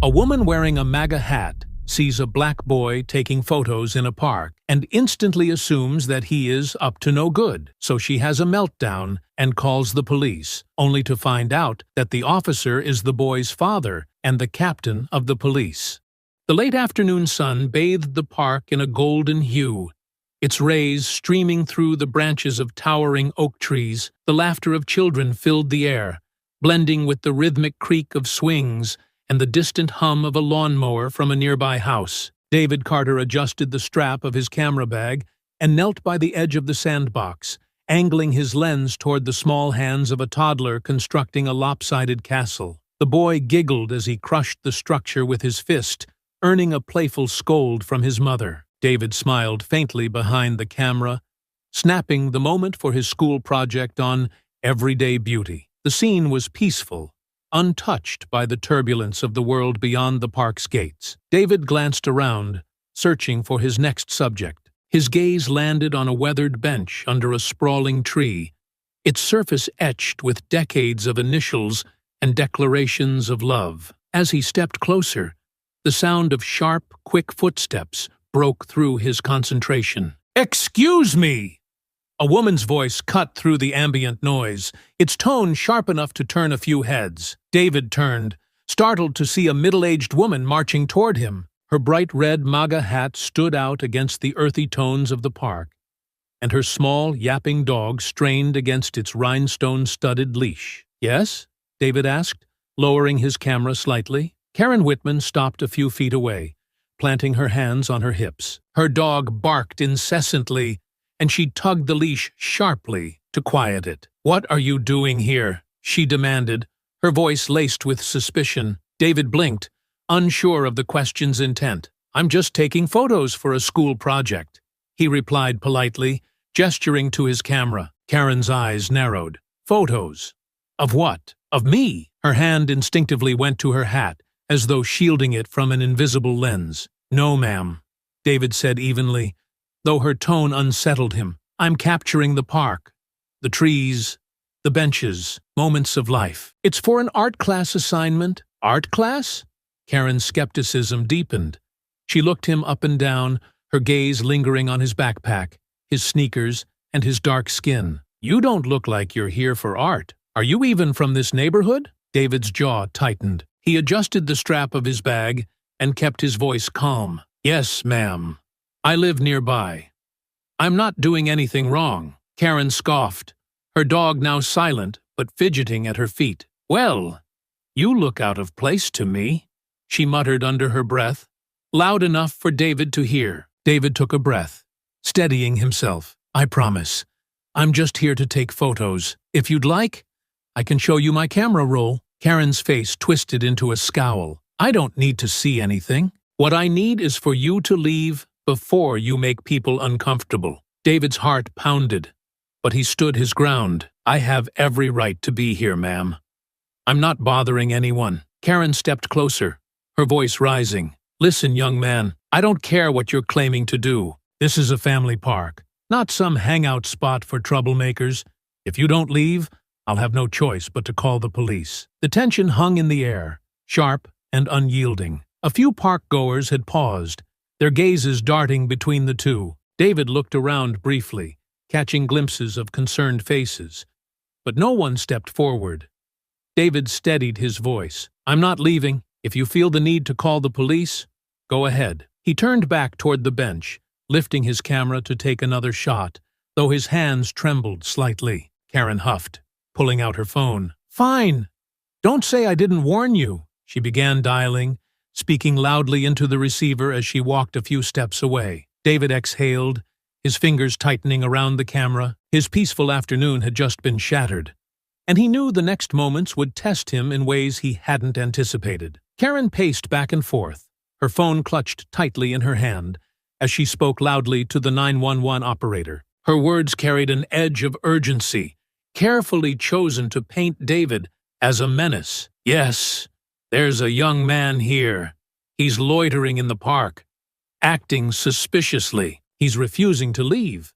A woman wearing a MAGA hat sees a black boy taking photos in a park and instantly assumes that he is up to no good, so she has a meltdown and calls the police, only to find out that the officer is the boy's father and the captain of the police. The late afternoon sun bathed the park in a golden hue, its rays streaming through the branches of towering oak trees. The laughter of children filled the air, blending with the rhythmic creak of swings and the distant hum of a lawnmower from a nearby house. David Carter adjusted the strap of his camera bag and knelt by the edge of the sandbox, angling his lens toward the small hands of a toddler constructing a lopsided castle. The boy giggled as he crushed the structure with his fist, earning a playful scold from his mother. David smiled faintly behind the camera, snapping the moment for his school project on everyday beauty. The scene was peaceful, untouched by the turbulence of the world beyond the park's gates. David glanced around, searching for his next subject. His gaze landed on a weathered bench under a sprawling tree, its surface etched with decades of initials and declarations of love. As he stepped closer, the sound of sharp, quick footsteps broke through his concentration. "Excuse me!" A woman's voice cut through the ambient noise, its tone sharp enough to turn a few heads. David turned, startled to see a middle-aged woman marching toward him. Her bright red MAGA hat stood out against the earthy tones of the park, and her small, yapping dog strained against its rhinestone-studded leash. "Yes?" David asked, lowering his camera slightly. Karen Whitman stopped a few feet away, planting her hands on her hips. Her dog barked incessantly, and she tugged the leash sharply to quiet it. "What are you doing here?" she demanded, her voice laced with suspicion. David blinked, unsure of the question's intent. "I'm just taking photos for a school project," he replied politely, gesturing to his camera. Karen's eyes narrowed. "Photos? Of what? Of me?" Her hand instinctively went to her hat, as though shielding it from an invisible lens. "No, ma'am," David said evenly, though her tone unsettled him. "I'm capturing the park, the trees, the benches, moments of life." "It's for an art class assignment." "Art class?" Karen's skepticism deepened. She looked him up and down, her gaze lingering on his backpack, his sneakers, and his dark skin. "You don't look like you're here for art. Are you even from this neighborhood?" David's jaw tightened. He adjusted the strap of his bag and kept his voice calm. "Yes, ma'am. I live nearby. I'm not doing anything wrong." Karen scoffed, her dog now silent but fidgeting at her feet. "Well, you look out of place to me," she muttered under her breath, loud enough for David to hear. David took a breath, steadying himself. "I promise. I'm just here to take photos. If you'd like, I can show you my camera roll." Karen's face twisted into a scowl. "I don't need to see anything. What I need is for you to leave before you make people uncomfortable." David's heart pounded, but he stood his ground. "I have every right to be here, ma'am. I'm not bothering anyone." Karen stepped closer, her voice rising. "Listen, young man, I don't care what you're claiming to do. This is a family park, not some hangout spot for troublemakers. If you don't leave, I'll have no choice but to call the police." The tension hung in the air, sharp and unyielding. A few park-goers had paused, their gazes darting between the two. David looked around briefly, catching glimpses of concerned faces, but no one stepped forward. David steadied his voice. "I'm not leaving. If you feel the need to call the police, go ahead." He turned back toward the bench, lifting his camera to take another shot, though his hands trembled slightly. Karen huffed, pulling out her phone. "Fine. Don't say I didn't warn you." She began dialing, speaking loudly into the receiver as she walked a few steps away. David exhaled, his fingers tightening around the camera. His peaceful afternoon had just been shattered, and he knew the next moments would test him in ways he hadn't anticipated. Karen paced back and forth, her phone clutched tightly in her hand, as she spoke loudly to the 911 operator. Her words carried an edge of urgency, carefully chosen to paint David as a menace. "Yes, there's a young man here. He's loitering in the park, acting suspiciously. He's refusing to leave,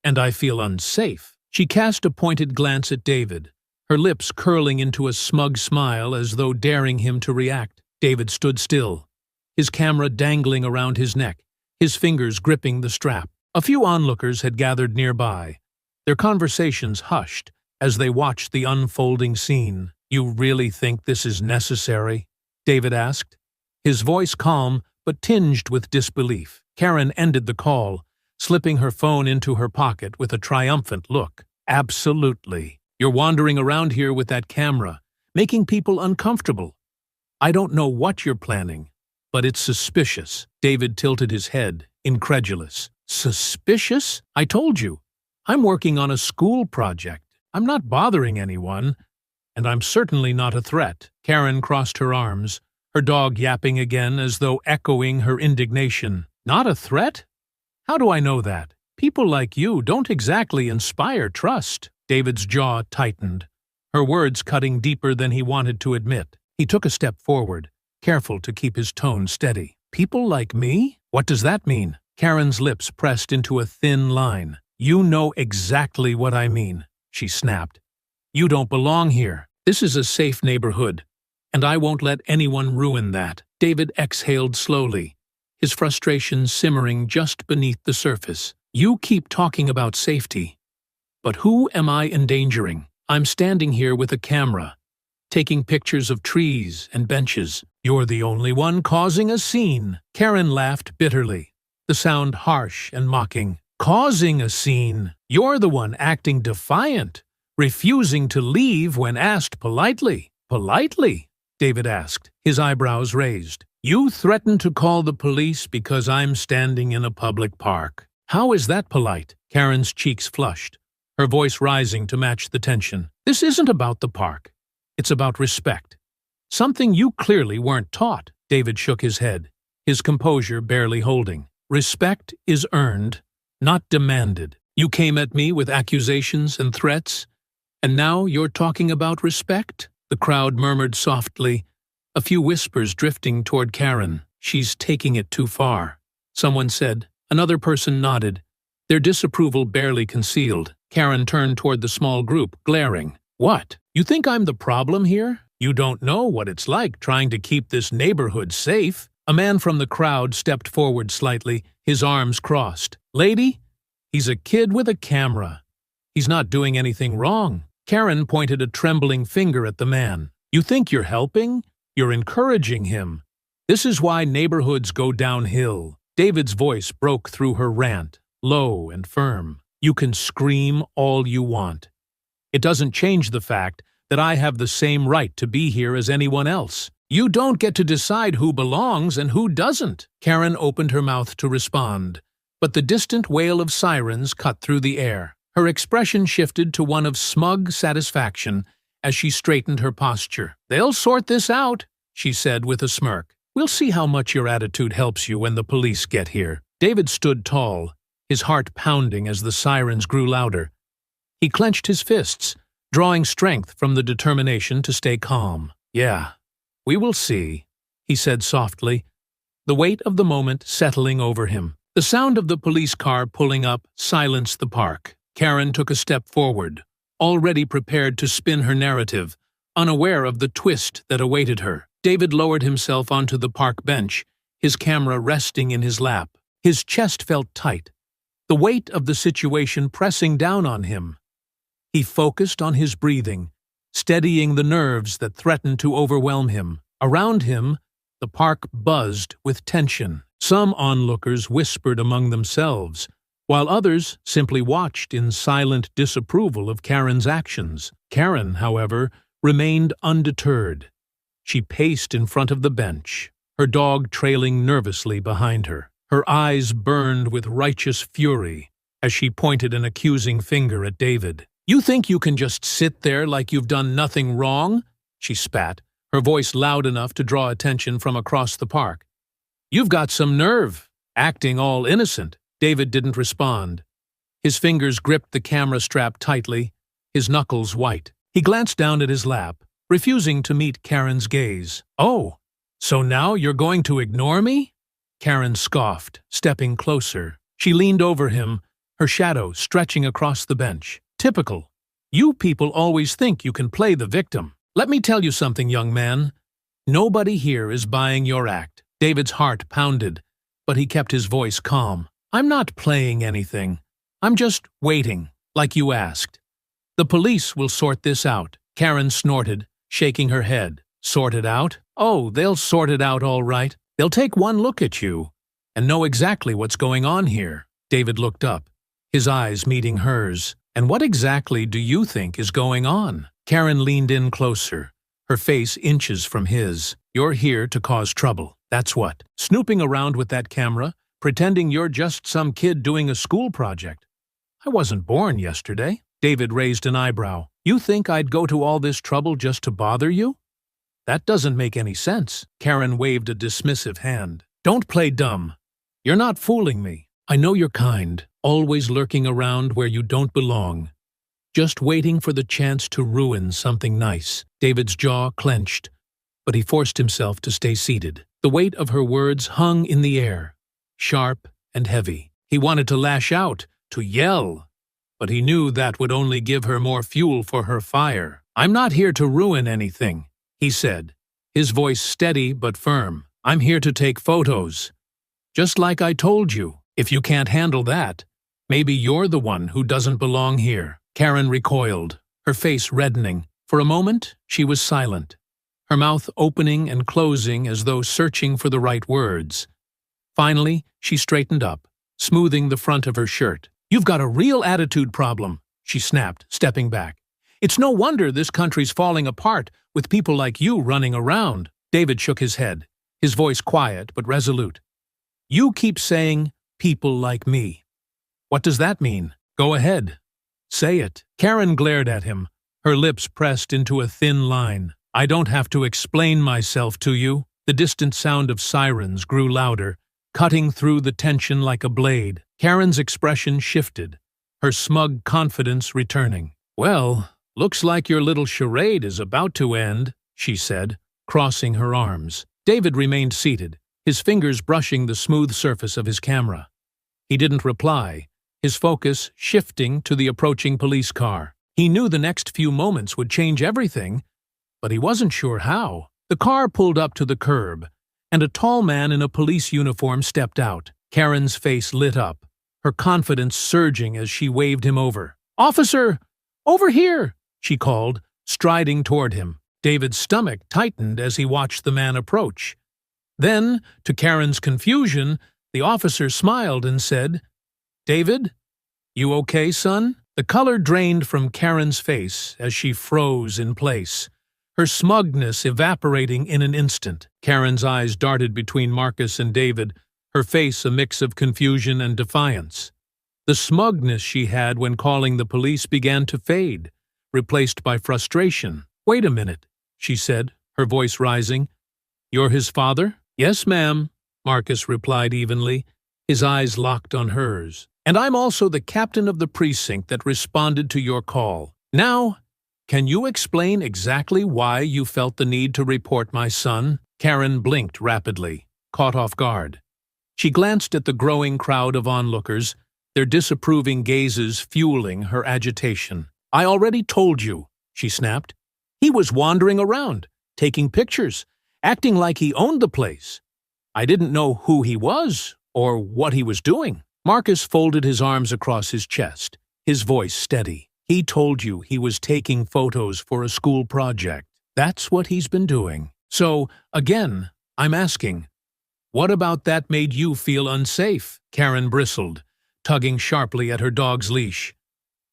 and I feel unsafe." She cast a pointed glance at David, her lips curling into a smug smile as though daring him to react. David stood still, his camera dangling around his neck, his fingers gripping the strap. A few onlookers had gathered nearby, their conversations hushed as they watched the unfolding scene. "You really think this is necessary?" David asked, his voice calm but tinged with disbelief. Karen ended the call, slipping her phone into her pocket with a triumphant look. "Absolutely. You're wandering around here with that camera, making people uncomfortable. I don't know what you're planning, but it's suspicious." David tilted his head, incredulous. "Suspicious? I told you. I'm working on a school project. I'm not bothering anyone, and I'm certainly not a threat." Karen crossed her arms, her dog yapping again as though echoing her indignation. "Not a threat? How do I know that? People like you don't exactly inspire trust." David's jaw tightened, her words cutting deeper than he wanted to admit. He took a step forward, careful to keep his tone steady. "People like me? What does that mean?" Karen's lips pressed into a thin line. "You know exactly what I mean," she snapped. "You don't belong here. This is a safe neighborhood, and I won't let anyone ruin that." David exhaled slowly, his frustration simmering just beneath the surface. "You keep talking about safety, but who am I endangering? I'm standing here with a camera, taking pictures of trees and benches. You're the only one causing a scene." Karen laughed bitterly, the sound harsh and mocking. "Causing a scene? You're the one acting defiant, refusing to leave when asked politely." "Politely?" David asked, his eyebrows raised. "You threaten to call the police because I'm standing in a public park. How is that polite?" Karen's cheeks flushed, her voice rising to match the tension. "This isn't about the park. It's about respect. Something you clearly weren't taught." David shook his head, his composure barely holding. "Respect is earned, not demanded. You came at me with accusations and threats, and now you're talking about respect?" The crowd murmured softly, a few whispers drifting toward Karen. "She's taking it too far," someone said. Another person nodded, their disapproval barely concealed. Karen turned toward the small group, glaring. "What? You think I'm the problem here? You don't know what it's like trying to keep this neighborhood safe." A man from the crowd stepped forward slightly, his arms crossed. "Lady, he's a kid with a camera. He's not doing anything wrong." Karen pointed a trembling finger at the man. "You think you're helping? You're encouraging him. This is why neighborhoods go downhill." David's voice broke through her rant, low and firm. "You can scream all you want. It doesn't change the fact that I have the same right to be here as anyone else. You don't get to decide who belongs and who doesn't." Karen opened her mouth to respond, but the distant wail of sirens cut through the air. Her expression shifted to one of smug satisfaction as she straightened her posture. "They'll sort this out," she said with a smirk. "We'll see how much your attitude helps you when the police get here." David stood tall, his heart pounding as the sirens grew louder. He clenched his fists, drawing strength from the determination to stay calm. "Yeah, we will see," he said softly, the weight of the moment settling over him. The sound of the police car pulling up silenced the park. Karen took a step forward, already prepared to spin her narrative, unaware of the twist that awaited her. David lowered himself onto the park bench, his camera resting in his lap. His chest felt tight, the weight of the situation pressing down on him. He focused on his breathing, steadying the nerves that threatened to overwhelm him. Around him, the park buzzed with tension. Some onlookers whispered among themselves, while others simply watched in silent disapproval of Karen's actions. Karen, however, remained undeterred. She paced in front of the bench, her dog trailing nervously behind her. Her eyes burned with righteous fury as she pointed an accusing finger at David. "You think you can just sit there like you've done nothing wrong?" she spat, her voice loud enough to draw attention from across the park. "You've got some nerve, acting all innocent." David didn't respond. His fingers gripped the camera strap tightly, his knuckles white. He glanced down at his lap, refusing to meet Karen's gaze. "Oh, so now you're going to ignore me?" Karen scoffed, stepping closer. She leaned over him, her shadow stretching across the bench. "Typical. You people always think you can play the victim. Let me tell you something, young man. Nobody here is buying your act. David's heart pounded, but he kept his voice calm. I'm not playing anything. I'm just waiting, like you asked. The police will sort this out. Karen snorted, shaking her head. Sort it out? Oh, they'll sort it out all right. They'll take one look at you and know exactly what's going on here. David looked up, his eyes meeting hers. And what exactly do you think is going on? Karen leaned in closer, her face inches from his. You're here to cause trouble, that's what. Snooping around with that camera, pretending you're just some kid doing a school project. I wasn't born yesterday. David raised an eyebrow. You think I'd go to all this trouble just to bother you? That doesn't make any sense. Karen waved a dismissive hand. Don't play dumb. You're not fooling me. I know you're kind, always lurking around where you don't belong. Just waiting for the chance to ruin something nice. David's jaw clenched, but he forced himself to stay seated. The weight of her words hung in the air, sharp and heavy. He wanted to lash out, to yell, but he knew that would only give her more fuel for her fire. I'm not here to ruin anything, he said, his voice steady but firm. I'm here to take photos. Just like I told you. If you can't handle that, maybe you're the one who doesn't belong here. Karen recoiled, her face reddening. For a moment, she was silent, her mouth opening and closing as though searching for the right words. Finally, she straightened up, smoothing the front of her shirt. You've got a real attitude problem, she snapped, stepping back. It's no wonder this country's falling apart with people like you running around. David shook his head, his voice quiet but resolute. You keep saying, people like me. What does that mean? Go ahead. Say it. Karen glared at him, her lips pressed into a thin line. I don't have to explain myself to you. The distant sound of sirens grew louder, cutting through the tension like a blade. Karen's expression shifted, her smug confidence returning. Well, looks like your little charade is about to end, she said, crossing her arms. David remained seated, his fingers brushing the smooth surface of his camera. He didn't reply, his focus shifting to the approaching police car. He knew the next few moments would change everything, but he wasn't sure how. The car pulled up to the curb, and a tall man in a police uniform stepped out. Karen's face lit up, her confidence surging as she waved him over. Officer, over here, she called, striding toward him. David's stomach tightened as he watched the man approach. Then, to Karen's confusion, the officer smiled and said, David, you okay, son? The color drained from Karen's face as she froze in place, her smugness evaporating in an instant. Karen's eyes darted between Marcus and David, her face a mix of confusion and defiance. The smugness she had when calling the police began to fade, replaced by frustration. Wait a minute, she said, her voice rising. You're his father? Yes, ma'am, Marcus replied evenly, his eyes locked on hers. And I'm also the captain of the precinct that responded to your call. Now, can you explain exactly why you felt the need to report my son? Karen blinked rapidly, caught off guard. She glanced at the growing crowd of onlookers, their disapproving gazes fueling her agitation. I already told you, she snapped. He was wandering around, taking pictures, acting like he owned the place. I didn't know who he was or what he was doing. Marcus folded his arms across his chest, his voice steady. He told you he was taking photos for a school project. That's what he's been doing. So, again, I'm asking, what about that made you feel unsafe? Karen bristled, tugging sharply at her dog's leash.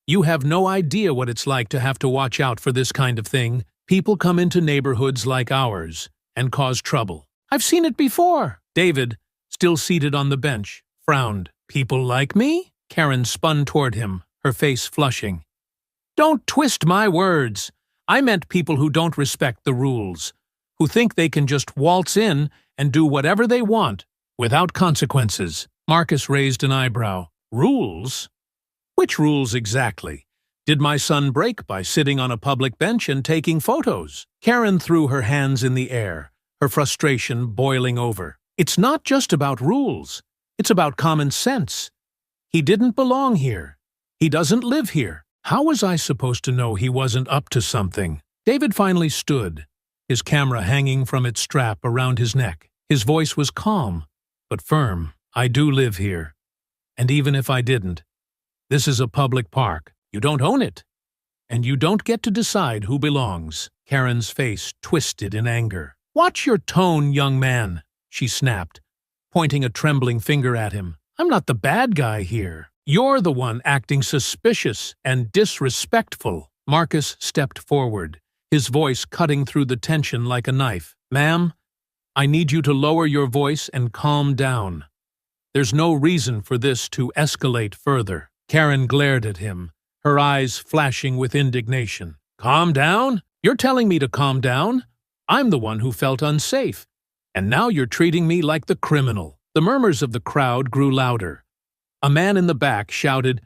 You have no idea what it's like to have to watch out for this kind of thing. People come into neighborhoods like ours and cause trouble. I've seen it before. David, still seated on the bench, frowned. People like me? Karen spun toward him, her face flushing. Don't twist my words. I meant people who don't respect the rules, who think they can just waltz in and do whatever they want without consequences. Marcus raised an eyebrow. Rules? Which rules exactly? Did my son break by sitting on a public bench and taking photos? Karen threw her hands in the air, her frustration boiling over. It's not just about rules. It's about common sense. He didn't belong here. He doesn't live here. How was I supposed to know he wasn't up to something? David finally stood, his camera hanging from its strap around his neck. His voice was calm, but firm. I do live here. And even if I didn't, this is a public park. You don't own it. And you don't get to decide who belongs. Karen's face twisted in anger. Watch your tone, young man, she snapped, pointing a trembling finger at him. I'm not the bad guy here. You're the one acting suspicious and disrespectful. Marcus stepped forward, his voice cutting through the tension like a knife. Ma'am, I need you to lower your voice and calm down. There's no reason for this to escalate further. Karen glared at him, her eyes flashing with indignation. Calm down? You're telling me to calm down? I'm the one who felt unsafe. And now you're treating me like the criminal. The murmurs of the crowd grew louder. A man in the back shouted,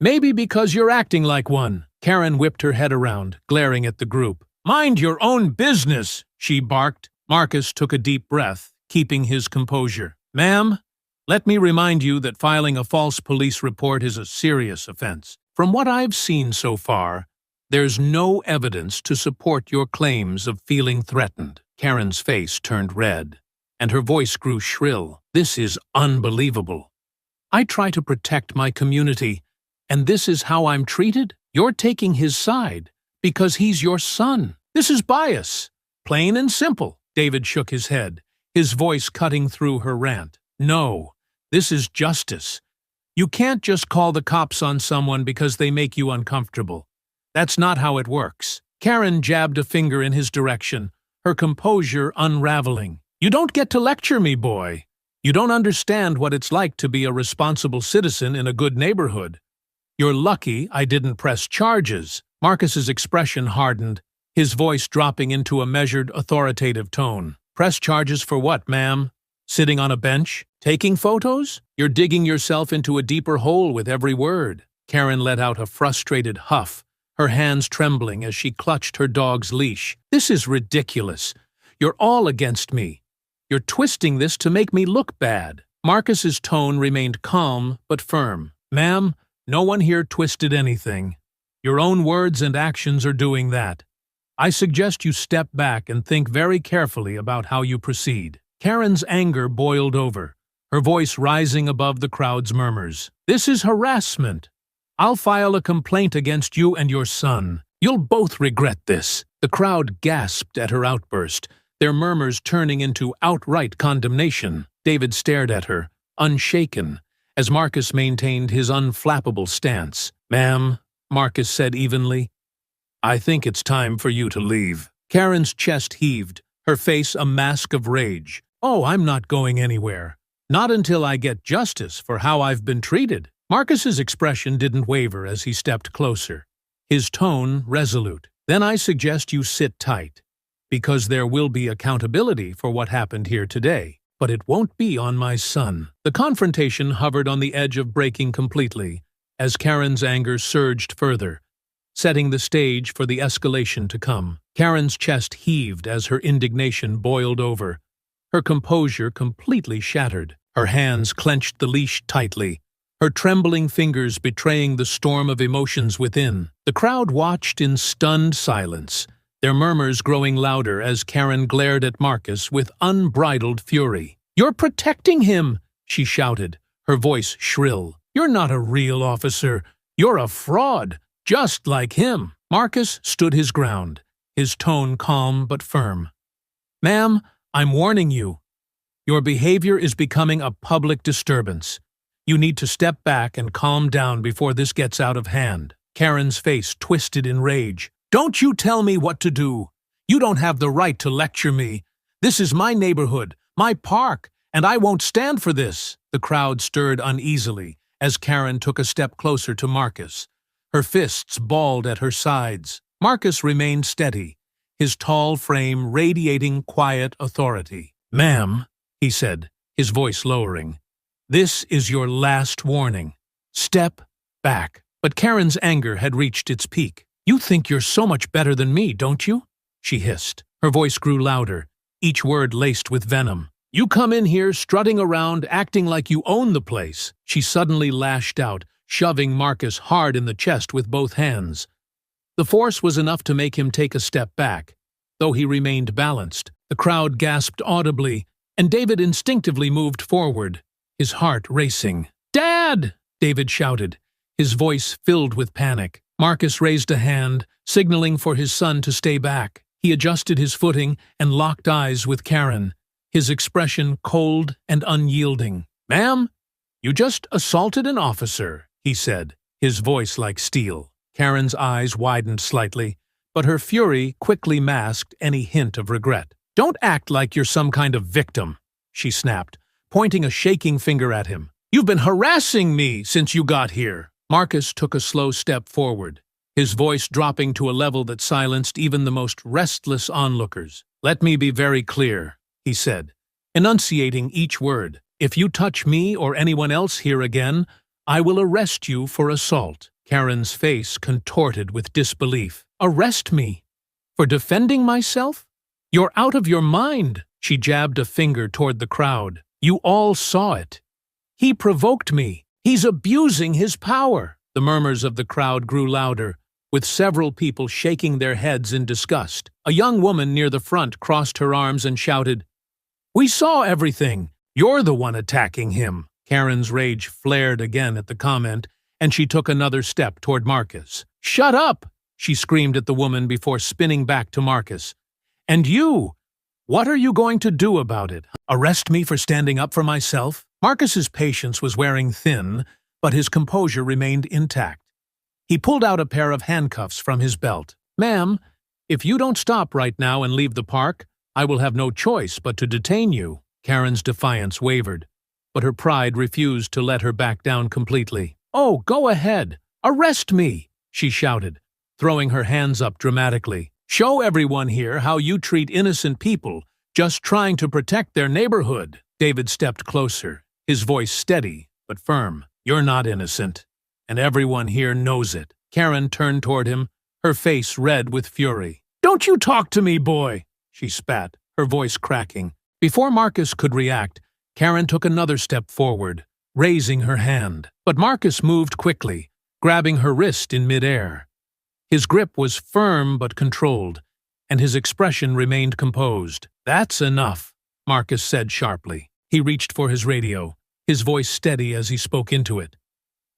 Maybe because you're acting like one. Karen whipped her head around, glaring at the group. Mind your own business, she barked. Marcus took a deep breath, keeping his composure. Ma'am, let me remind you that filing a false police report is a serious offense. From what I've seen so far, there's no evidence to support your claims of feeling threatened. Karen's face turned red, and her voice grew shrill. This is unbelievable. I try to protect my community, and this is how I'm treated? You're taking his side because he's your son. This is bias. Plain and simple. David shook his head, his voice cutting through her rant. No, this is justice. You can't just call the cops on someone because they make you uncomfortable. That's not how it works. Karen jabbed a finger in his direction, her composure unraveling. You don't get to lecture me, boy. You don't understand what it's like to be a responsible citizen in a good neighborhood. You're lucky I didn't press charges. Marcus's expression hardened, his voice dropping into a measured, authoritative tone. Press charges for what, ma'am? Sitting on a bench? Taking photos? You're digging yourself into a deeper hole with every word. Karen let out a frustrated huff, her hands trembling as she clutched her dog's leash. This is ridiculous. You're all against me. You're twisting this to make me look bad. Marcus's tone remained calm but firm. Ma'am, no one here twisted anything. Your own words and actions are doing that. I suggest you step back and think very carefully about how you proceed. Karen's anger boiled over, her voice rising above the crowd's murmurs. This is harassment. I'll file a complaint against you and your son. You'll both regret this. The crowd gasped at her outburst, their murmurs turning into outright condemnation. David stared at her, unshaken, as Marcus maintained his unflappable stance. Ma'am, Marcus said evenly, I think it's time for you to leave. Karen's chest heaved, her face a mask of rage. Oh, I'm not going anywhere. Not until I get justice for how I've been treated. Marcus's expression didn't waver as he stepped closer, his tone resolute. Then I suggest you sit tight, because there will be accountability for what happened here today. But it won't be on my son. The confrontation hovered on the edge of breaking completely, as Karen's anger surged further, setting the stage for the escalation to come. Karen's chest heaved as her indignation boiled over, her composure completely shattered. Her hands clenched the leash tightly, her trembling fingers betraying the storm of emotions within. The crowd watched in stunned silence, their murmurs growing louder as Karen glared at Marcus with unbridled fury. You're protecting him, she shouted, her voice shrill. You're not a real officer. You're a fraud, just like him. Marcus stood his ground, his tone calm but firm. Ma'am, I'm warning you. Your behavior is becoming a public disturbance. You need to step back and calm down before this gets out of hand. Karen's face twisted in rage. Don't you tell me what to do. You don't have the right to lecture me. This is my neighborhood, my park, and I won't stand for this. The crowd stirred uneasily as Karen took a step closer to Marcus, her fists balled at her sides. Marcus remained steady, his tall frame radiating quiet authority. Ma'am, he said, his voice lowering, this is your last warning. Step back. But Karen's anger had reached its peak. You think you're so much better than me, don't you? She hissed. Her voice grew louder, each word laced with venom. You come in here strutting around, acting like you own the place. She suddenly lashed out, shoving Marcus hard in the chest with both hands. The force was enough to make him take a step back, though he remained balanced. The crowd gasped audibly, and David instinctively moved forward, his heart racing. "Dad!" David shouted, his voice filled with panic. Marcus raised a hand, signaling for his son to stay back. He adjusted his footing and locked eyes with Karen, his expression cold and unyielding. "Ma'am, you just assaulted an officer," he said, his voice like steel. Karen's eyes widened slightly, but her fury quickly masked any hint of regret. "Don't act like you're some kind of victim," she snapped, pointing a shaking finger at him. "You've been harassing me since you got here." Marcus took a slow step forward, his voice dropping to a level that silenced even the most restless onlookers. "Let me be very clear," he said, enunciating each word. "If you touch me or anyone else here again, I will arrest you for assault." Karen's face contorted with disbelief. "Arrest me? For defending myself? You're out of your mind." She jabbed a finger toward the crowd. "You all saw it. He provoked me. He's abusing his power." The murmurs of the crowd grew louder, with several people shaking their heads in disgust. A young woman near the front crossed her arms and shouted, "We saw everything. You're the one attacking him." Karen's rage flared again at the comment, and she took another step toward Marcus. "Shut up!" she screamed at the woman before spinning back to Marcus. "And you? What are you going to do about it? Arrest me for standing up for myself?" Marcus's patience was wearing thin, but his composure remained intact. He pulled out a pair of handcuffs from his belt. "Ma'am, if you don't stop right now and leave the park, I will have no choice but to detain you." Karen's defiance wavered, but her pride refused to let her back down completely. "Oh, go ahead. Arrest me!" she shouted, throwing her hands up dramatically. "Show everyone here how you treat innocent people just trying to protect their neighborhood." David stepped closer, his voice steady but firm. "You're not innocent, and everyone here knows it." Karen turned toward him, her face red with fury. "Don't you talk to me, boy!" she spat, her voice cracking. Before Marcus could react, Karen took another step forward, raising her hand. But Marcus moved quickly, grabbing her wrist in midair. His grip was firm but controlled, and his expression remained composed. "That's enough," Marcus said sharply. He reached for his radio, his voice steady as he spoke into it.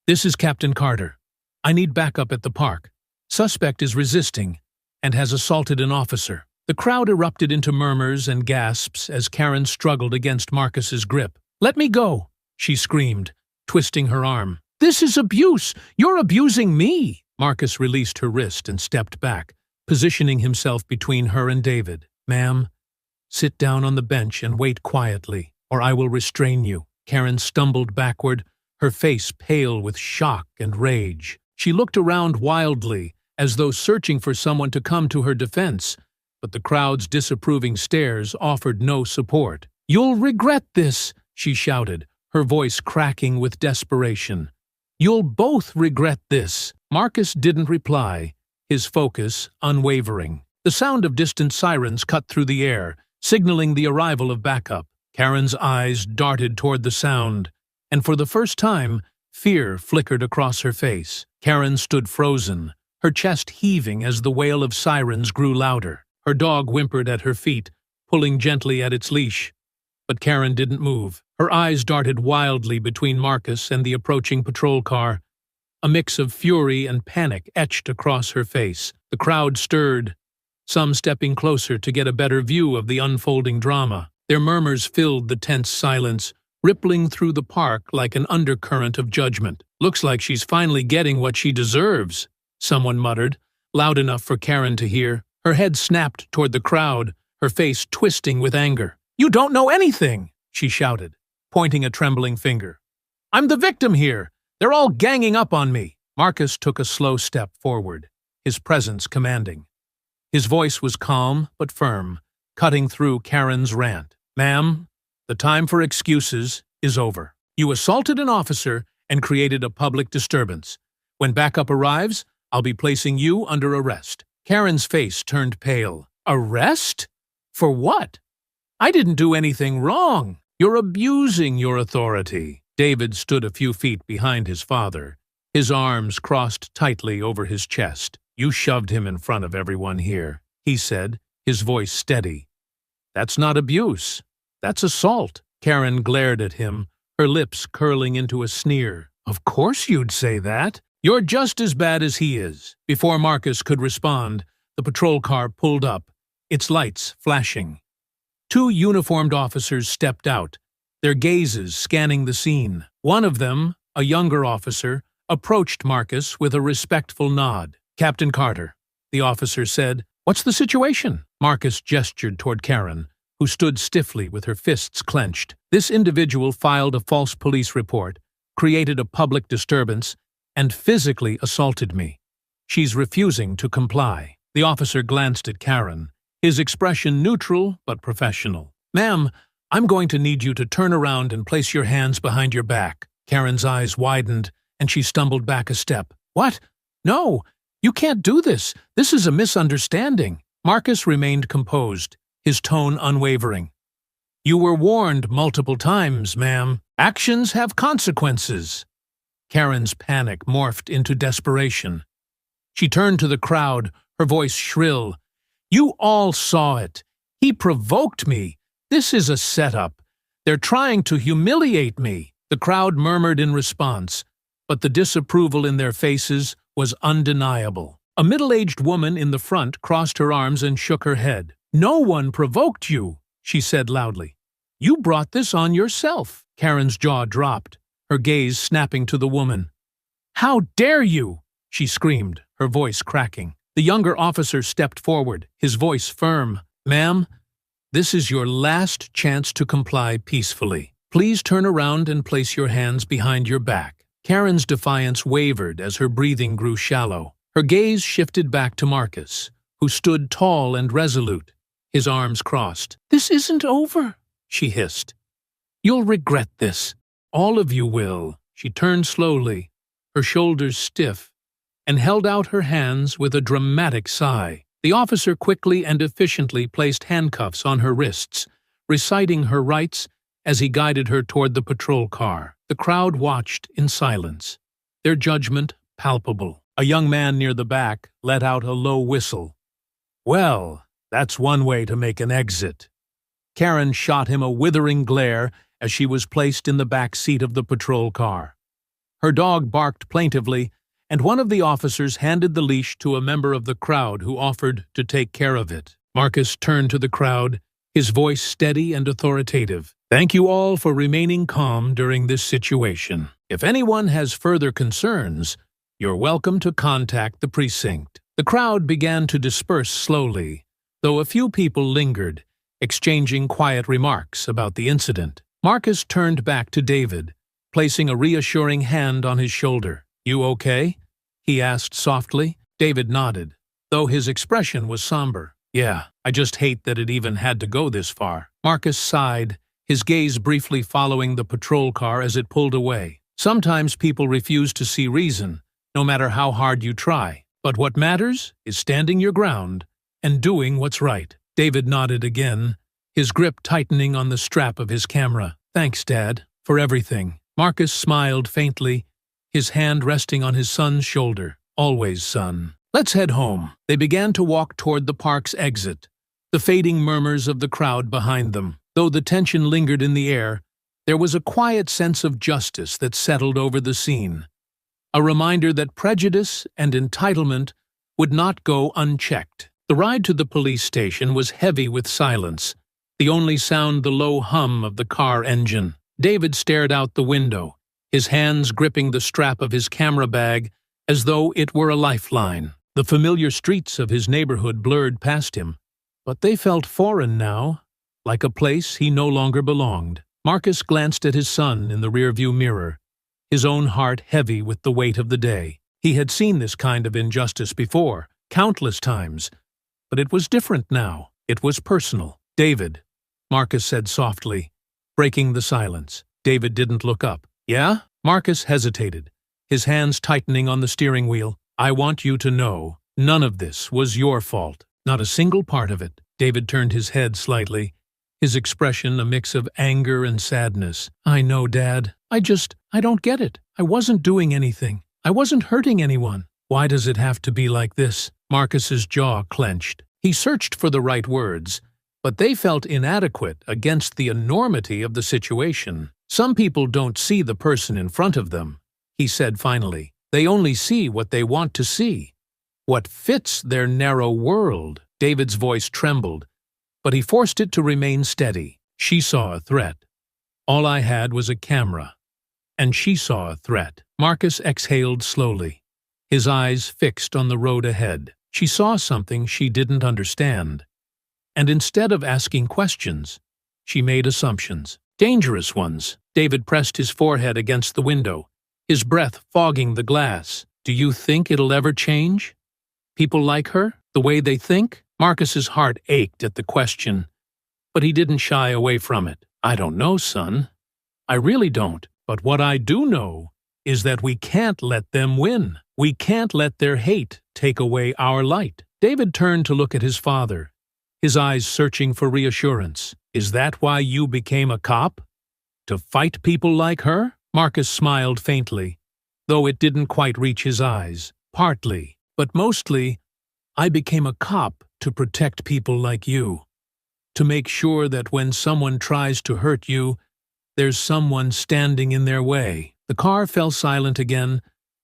"This is Captain Carter. I need backup at the park. Suspect is resisting and has assaulted an officer." The crowd erupted into murmurs and gasps as Karen struggled against Marcus's grip. "Let me go," she screamed, twisting her arm. "This is abuse! You're abusing me!" Marcus released her wrist and stepped back, positioning himself between her and David. "Ma'am, sit down on the bench and wait quietly, or I will restrain you." Karen stumbled backward, her face pale with shock and rage. She looked around wildly, as though searching for someone to come to her defense, but the crowd's disapproving stares offered no support. "You'll regret this," she shouted, her voice cracking with desperation. "You'll both regret this." Marcus didn't reply, his focus unwavering. The sound of distant sirens cut through the air, signaling the arrival of backup. Karen's eyes darted toward the sound, and for the first time, fear flickered across her face. Karen stood frozen, her chest heaving as the wail of sirens grew louder. Her dog whimpered at her feet, pulling gently at its leash. But Karen didn't move. Her eyes darted wildly between Marcus and the approaching patrol car. A mix of fury and panic etched across her face. The crowd stirred, some stepping closer to get a better view of the unfolding drama. Their murmurs filled the tense silence, rippling through the park like an undercurrent of judgment. "Looks like she's finally getting what she deserves," someone muttered, loud enough for Karen to hear. Her head snapped toward the crowd, her face twisting with anger. "You don't know anything!" she shouted, pointing a trembling finger. "I'm the victim here! They're all ganging up on me!" Marcus took a slow step forward, his presence commanding. His voice was calm but firm, cutting through Karen's rant. "Ma'am, the time for excuses is over. You assaulted an officer and created a public disturbance. When backup arrives, I'll be placing you under arrest." Karen's face turned pale. "Arrest? For what? I didn't do anything wrong." "You're abusing your authority." David stood a few feet behind his father, his arms crossed tightly over his chest. "You shoved him in front of everyone here," he said, his voice steady. That's not abuse. That's assault. Karen glared at him, her lips curling into a sneer. Of course you'd say that. You're just as bad as he is. Before Marcus could respond, the patrol car pulled up, its lights flashing. Two uniformed officers stepped out, their gazes scanning the scene. One of them, a younger officer, approached Marcus with a respectful nod. "Captain Carter," the officer said. "What's the situation?" Marcus gestured toward Karen, who stood stiffly with her fists clenched. "This individual filed a false police report, created a public disturbance, and physically assaulted me. She's refusing to comply." The officer glanced at Karen, his expression neutral but professional. "Ma'am, I'm going to need you to turn around and place your hands behind your back." Karen's eyes widened, and she stumbled back a step. "What? No, you can't do this. This is a misunderstanding." Marcus remained composed, his tone unwavering. "You were warned multiple times, ma'am. Actions have consequences." Karen's panic morphed into desperation. She turned to the crowd, her voice shrill. "You all saw it. He provoked me. This is a setup. They're trying to humiliate me." The crowd murmured in response, but the disapproval in their faces was undeniable. A middle-aged woman in the front crossed her arms and shook her head. "No one provoked you," she said loudly. "You brought this on yourself." Karen's jaw dropped, her gaze snapping to the woman. "How dare you!" she screamed, her voice cracking. The younger officer stepped forward, his voice firm. "Ma'am, this is your last chance to comply peacefully. Please turn around and place your hands behind your back." Karen's defiance wavered as her breathing grew shallow. Her gaze shifted back to Marcus, who stood tall and resolute, his arms crossed. "This isn't over," she hissed. "You'll regret this. All of you will." She turned slowly, her shoulders stiff, and held out her hands with a dramatic sigh. The officer quickly and efficiently placed handcuffs on her wrists, reciting her rights as he guided her toward the patrol car. The crowd watched in silence, their judgment palpable. A young man near the back let out a low whistle. "Well, that's one way to make an exit." Karen shot him a withering glare as she was placed in the back seat of the patrol car. Her dog barked plaintively, and one of the officers handed the leash to a member of the crowd who offered to take care of it. Marcus turned to the crowd, his voice steady and authoritative. "Thank you all for remaining calm during this situation. If anyone has further concerns, you're welcome to contact the precinct." The crowd began to disperse slowly, though a few people lingered, exchanging quiet remarks about the incident. Marcus turned back to David, placing a reassuring hand on his shoulder. "You okay?" he asked softly. David nodded, though his expression was somber. "Yeah, I just hate that it even had to go this far." Marcus sighed, his gaze briefly following the patrol car as it pulled away. "Sometimes people refuse to see reason, no matter how hard you try. But what matters is standing your ground and doing what's right." David nodded again, his grip tightening on the strap of his camera. "Thanks, Dad, for everything." Marcus smiled faintly, his hand resting on his son's shoulder. "Always, son. Let's head home." They began to walk toward the park's exit, the fading murmurs of the crowd behind them. Though the tension lingered in the air, there was a quiet sense of justice that settled over the scene, a reminder that prejudice and entitlement would not go unchecked. The ride to the police station was heavy with silence, the only sound the low hum of the car engine. David stared out the window, his hands gripping the strap of his camera bag as though it were a lifeline. The familiar streets of his neighborhood blurred past him, but they felt foreign now, like a place he no longer belonged. Marcus glanced at his son in the rearview mirror, his own heart heavy with the weight of the day. He had seen this kind of injustice before, countless times, but it was different now. It was personal. "David," Marcus said softly, breaking the silence. David didn't look up. "Yeah?" Marcus hesitated, his hands tightening on the steering wheel. "I want you to know, none of this was your fault. Not a single part of it." David turned his head slightly, his expression a mix of anger and sadness. "I know, Dad. I don't get it. I wasn't doing anything. I wasn't hurting anyone. Why does it have to be like this?" Marcus's jaw clenched. He searched for the right words, but they felt inadequate against the enormity of the situation. Some people don't see the person in front of them, he said finally. They only see what they want to see, what fits their narrow world. David's voice trembled, but he forced it to remain steady. She saw a threat. All I had was a camera. And she saw a threat. Marcus exhaled slowly, his eyes fixed on the road ahead. She saw something she didn't understand. And instead of asking questions, she made assumptions. Dangerous ones. David pressed his forehead against the window, his breath fogging the glass. Do you think it'll ever change? People like her? The way they think? Marcus's heart ached at the question, but he didn't shy away from it. I don't know, son. I really don't. But what I do know is that we can't let them win. We can't let their hate take away our light. David turned to look at his father, his eyes searching for reassurance. Is that why you became a cop? To fight people like her? Marcus smiled faintly, though it didn't quite reach his eyes. Partly, but mostly, I became a cop to protect people like you. To make sure that when someone tries to hurt you, there's someone standing in their way. The car fell silent again,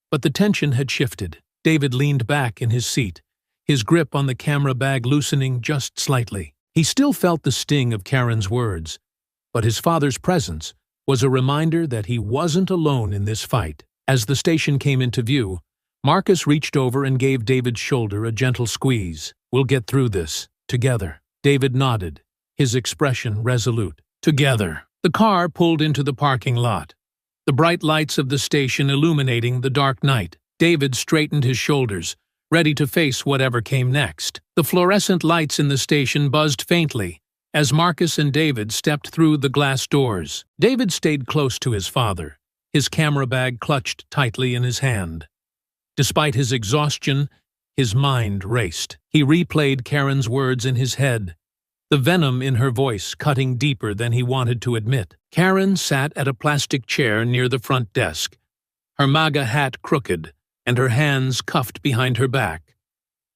but the tension had shifted. David leaned back in his seat, his grip on the camera bag loosening just slightly. He still felt the sting of Karen's words, but his father's presence was a reminder that he wasn't alone in this fight. As the station came into view, Marcus reached over and gave David's shoulder a gentle squeeze. We'll get through this, together. David nodded, his expression resolute. Together. The car pulled into the parking lot, the bright lights of the station illuminating the dark night. David straightened his shoulders, ready to face whatever came next. The fluorescent lights in the station buzzed faintly as Marcus and David stepped through the glass doors. David stayed close to his father, his camera bag clutched tightly in his hand. Despite his exhaustion, his mind raced. He replayed Karen's words in his head, the venom in her voice cutting deeper than he wanted to admit. Karen sat at a plastic chair near the front desk, her MAGA hat crooked and her hands cuffed behind her back.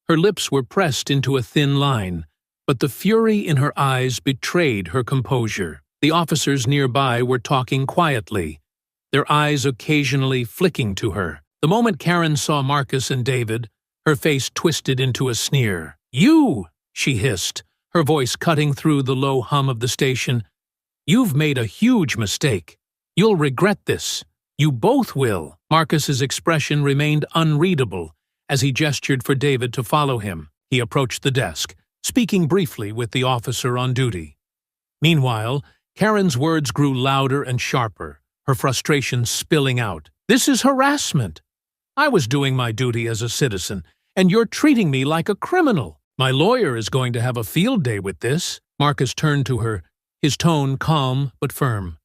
Her lips were pressed into a thin line, but the fury in her eyes betrayed her composure. The officers nearby were talking quietly, their eyes occasionally flicking to her. The moment Karen saw Marcus and David, her face twisted into a sneer. You, she hissed, her voice cutting through the low hum of the station. You've made a huge mistake. You'll regret this. You both will. Marcus's expression remained unreadable as he gestured for David to follow him. He approached the desk, speaking briefly with the officer on duty. Meanwhile, Karen's words grew louder and sharper, her frustration spilling out. This is harassment. I was doing my duty as a citizen, and you're treating me like a criminal. My lawyer is going to have a field day with this. Marcus turned to her, his tone calm but firm.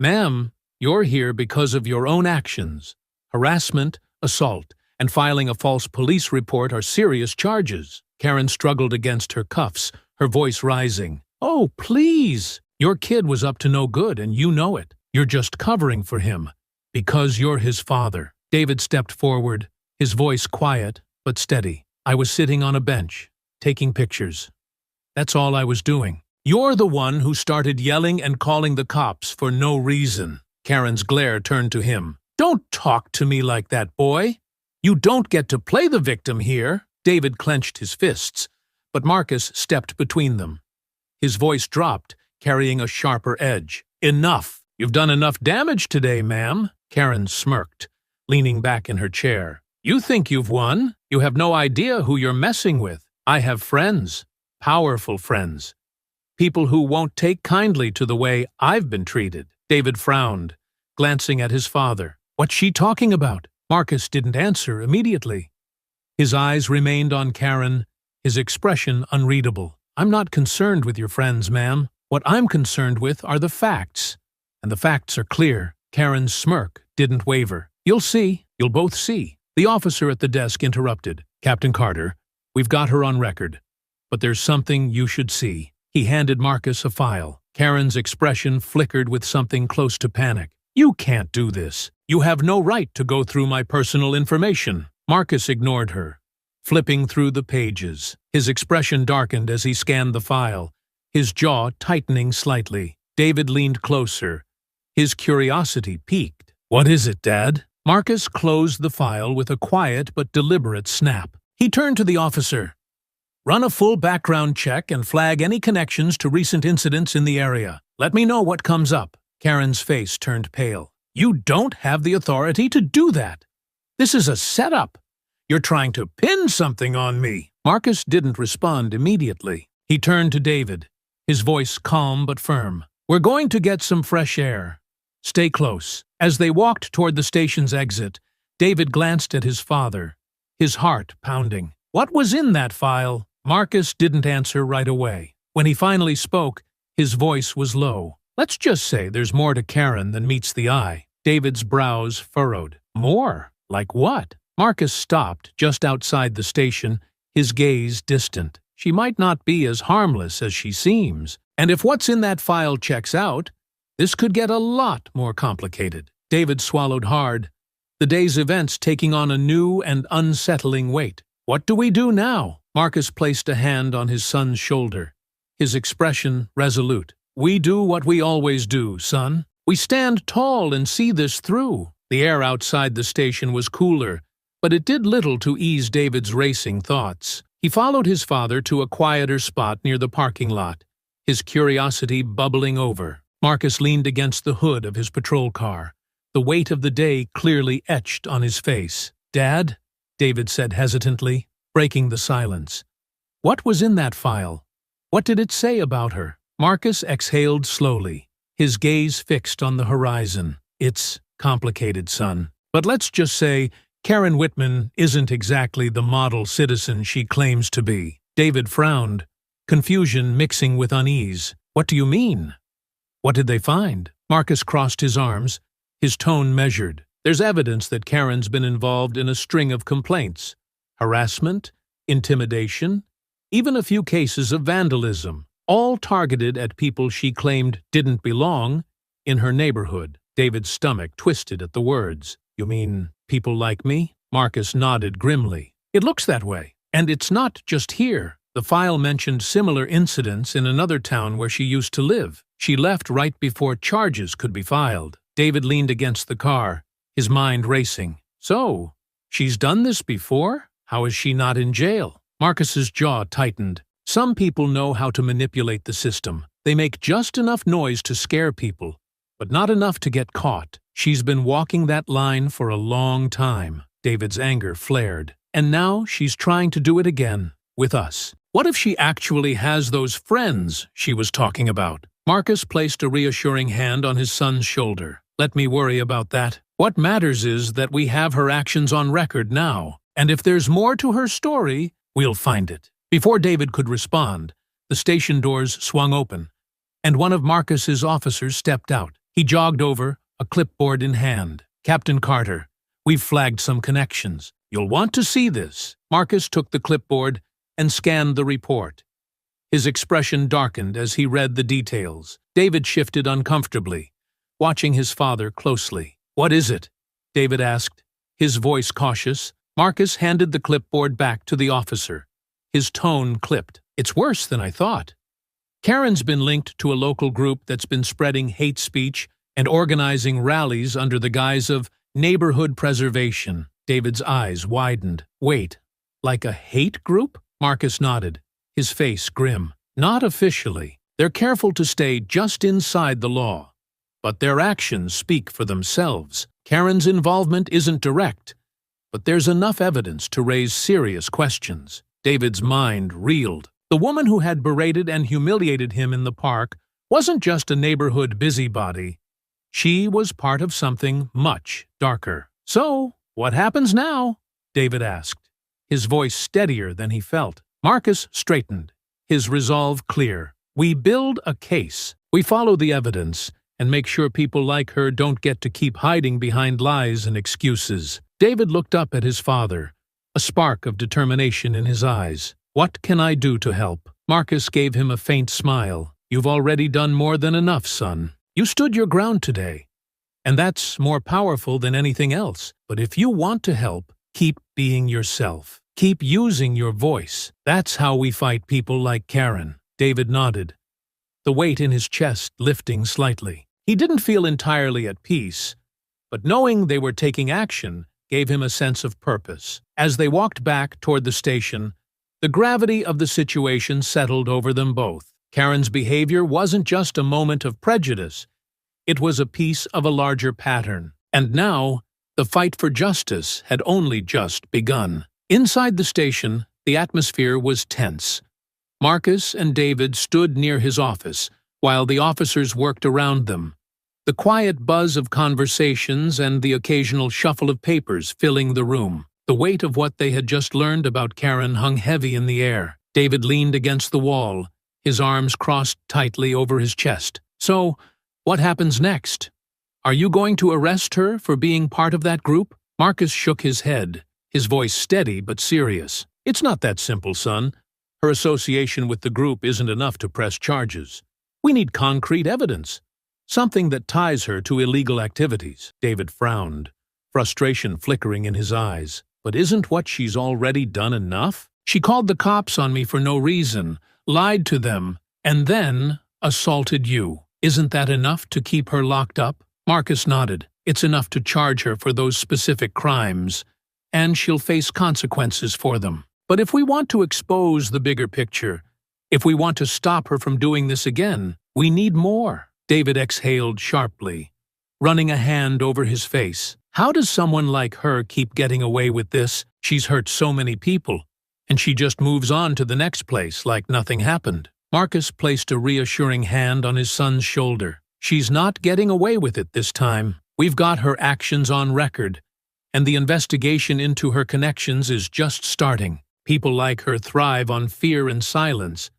Ma'am, you're here because of your own actions. Harassment, assault, and filing a false police report are serious charges. Karen struggled against her cuffs, her voice rising. Oh, please! Your kid was up to no good, and you know it. You're just covering for him, because you're his father. David stepped forward, his voice quiet but steady. I was sitting on a bench, taking pictures. That's all I was doing. You're the one who started yelling and calling the cops for no reason. Karen's glare turned to him. Don't talk to me like that, boy. You don't get to play the victim here. David clenched his fists, but Marcus stepped between them. His voice dropped, carrying a sharper edge. Enough. You've done enough damage today, ma'am. Karen smirked, leaning back in her chair. You think you've won? You have no idea who you're messing with. I have friends, powerful friends, people who won't take kindly to the way I've been treated. David frowned, glancing at his father. What's she talking about? Marcus didn't answer immediately. His eyes remained on Karen, his expression unreadable. I'm not concerned with your friends, ma'am. What I'm concerned with are the facts. And the facts are clear. Karen's smirk didn't waver. You'll see. You'll both see. The officer at the desk interrupted. Captain Carter, we've got her on record. But there's something you should see. He handed Marcus a file. Karen's expression flickered with something close to panic. You can't do this. You have no right to go through my personal information. Marcus ignored her, flipping through the pages. His expression darkened as he scanned the file, his jaw tightening slightly. David leaned closer. His curiosity piqued. "What is it, Dad?" Marcus closed the file with a quiet but deliberate snap. He turned to the officer. "Run a full background check and flag any connections to recent incidents in the area. Let me know what comes up." Karen's face turned pale. "You don't have the authority to do that. This is a setup. You're trying to pin something on me." Marcus didn't respond immediately. He turned to David, his voice calm but firm. "We're going to get some fresh air. Stay close." As they walked toward the station's exit, David glanced at his father, his heart pounding. What was in that file? Marcus didn't answer right away. When he finally spoke, his voice was low. "Let's just say there's more to Karen than meets the eye." David's brows furrowed. "More? Like what?" Marcus stopped just outside the station, his gaze distant. "She might not be as harmless as she seems. And if what's in that file checks out, this could get a lot more complicated." David swallowed hard, the day's events taking on a new and unsettling weight. "What do we do now?" Marcus placed a hand on his son's shoulder, his expression resolute. "We do what we always do, son. We stand tall and see this through." The air outside the station was cooler, but it did little to ease David's racing thoughts. He followed his father to a quieter spot near the parking lot, his curiosity bubbling over. Marcus leaned against the hood of his patrol car, the weight of the day clearly etched on his face. "Dad," David said hesitantly, breaking the silence. "What was in that file? What did it say about her?" Marcus exhaled slowly, his gaze fixed on the horizon. "It's complicated, son. But let's just say Karen Whitman isn't exactly the model citizen she claims to be." David frowned, confusion mixing with unease. "What do you mean? What did they find?" Marcus crossed his arms, his tone measured. "There's evidence that Karen's been involved in a string of complaints. Harassment, intimidation, even a few cases of vandalism, all targeted at people she claimed didn't belong in her neighborhood." David's stomach twisted at the words. "You mean people like me?" Marcus nodded grimly. "It looks that way. And it's not just here. The file mentioned similar incidents in another town where she used to live. She left right before charges could be filed." David leaned against the car, his mind racing. "So, she's done this before? How is she not in jail?" Marcus's jaw tightened. Some people know how to manipulate the system. They make just enough noise to scare people, but not enough to get caught. She's been walking that line for a long time. David's anger flared. "And now she's trying to do it again, with us. What if she actually has those friends she was talking about?" Marcus placed a reassuring hand on his son's shoulder. "Let me worry about that. What matters is that we have her actions on record now, and if there's more to her story, we'll find it." Before David could respond, the station doors swung open, and one of Marcus's officers stepped out. He jogged over, a clipboard in hand. "Captain Carter, we've flagged some connections. You'll want to see this." Marcus took the clipboard and scanned the report. His expression darkened as he read the details. David shifted uncomfortably, watching his father closely. "What is it?" David asked, his voice cautious. Marcus handed the clipboard back to the officer. His tone clipped. "It's worse than I thought. Karen's been linked to a local group that's been spreading hate speech and organizing rallies under the guise of neighborhood preservation." David's eyes widened. "Wait, like a hate group?" Marcus nodded, his face grim. "Not officially. They're careful to stay just inside the law. But their actions speak for themselves. Karen's involvement isn't direct, but there's enough evidence to raise serious questions." David's mind reeled. The woman who had berated and humiliated him in the park wasn't just a neighborhood busybody. She was part of something much darker. "So, what happens now?" David asked, his voice steadier than he felt. Marcus straightened, his resolve clear. "We build a case. We follow the evidence and make sure people like her don't get to keep hiding behind lies and excuses." David looked up at his father, a spark of determination in his eyes. "What can I do to help?" Marcus gave him a faint smile. "You've already done more than enough, son. You stood your ground today, and that's more powerful than anything else. But if you want to help, keep being yourself. Keep using your voice. That's how we fight people like Karen. David nodded, the weight in his chest lifting slightly. He didn't feel entirely at peace, but knowing they were taking action gave him a sense of purpose. As they walked back toward the station, the gravity of the situation settled over them both. Karen's behavior wasn't just a moment of prejudice. It was a piece of a larger pattern. And now, the fight for justice had only just begun. Inside the station, the atmosphere was tense. Marcus and David stood near his office, while the officers worked around them. The quiet buzz of conversations and the occasional shuffle of papers filling the room. The weight of what they had just learned about Karen hung heavy in the air. David leaned against the wall, his arms crossed tightly over his chest. So, what happens next? Are you going to arrest her for being part of that group? Marcus shook his head, his voice steady but serious. It's not that simple, son. Her association with the group isn't enough to press charges. We need concrete evidence. Something that ties her to illegal activities. David frowned, frustration flickering in his eyes. But isn't what she's already done enough? She called the cops on me for no reason, lied to them, and then assaulted you. Isn't that enough to keep her locked up? Marcus nodded. It's enough to charge her for those specific crimes, and she'll face consequences for them. But if we want to expose the bigger picture, if we want to stop her from doing this again, we need more. David exhaled sharply, running a hand over his face. How does someone like her keep getting away with this? She's hurt so many people, and she just moves on to the next place like nothing happened. Marcus placed a reassuring hand on his son's shoulder. She's not getting away with it this time. We've got her actions on record, and the investigation into her connections is just starting. People like her thrive on fear and silence,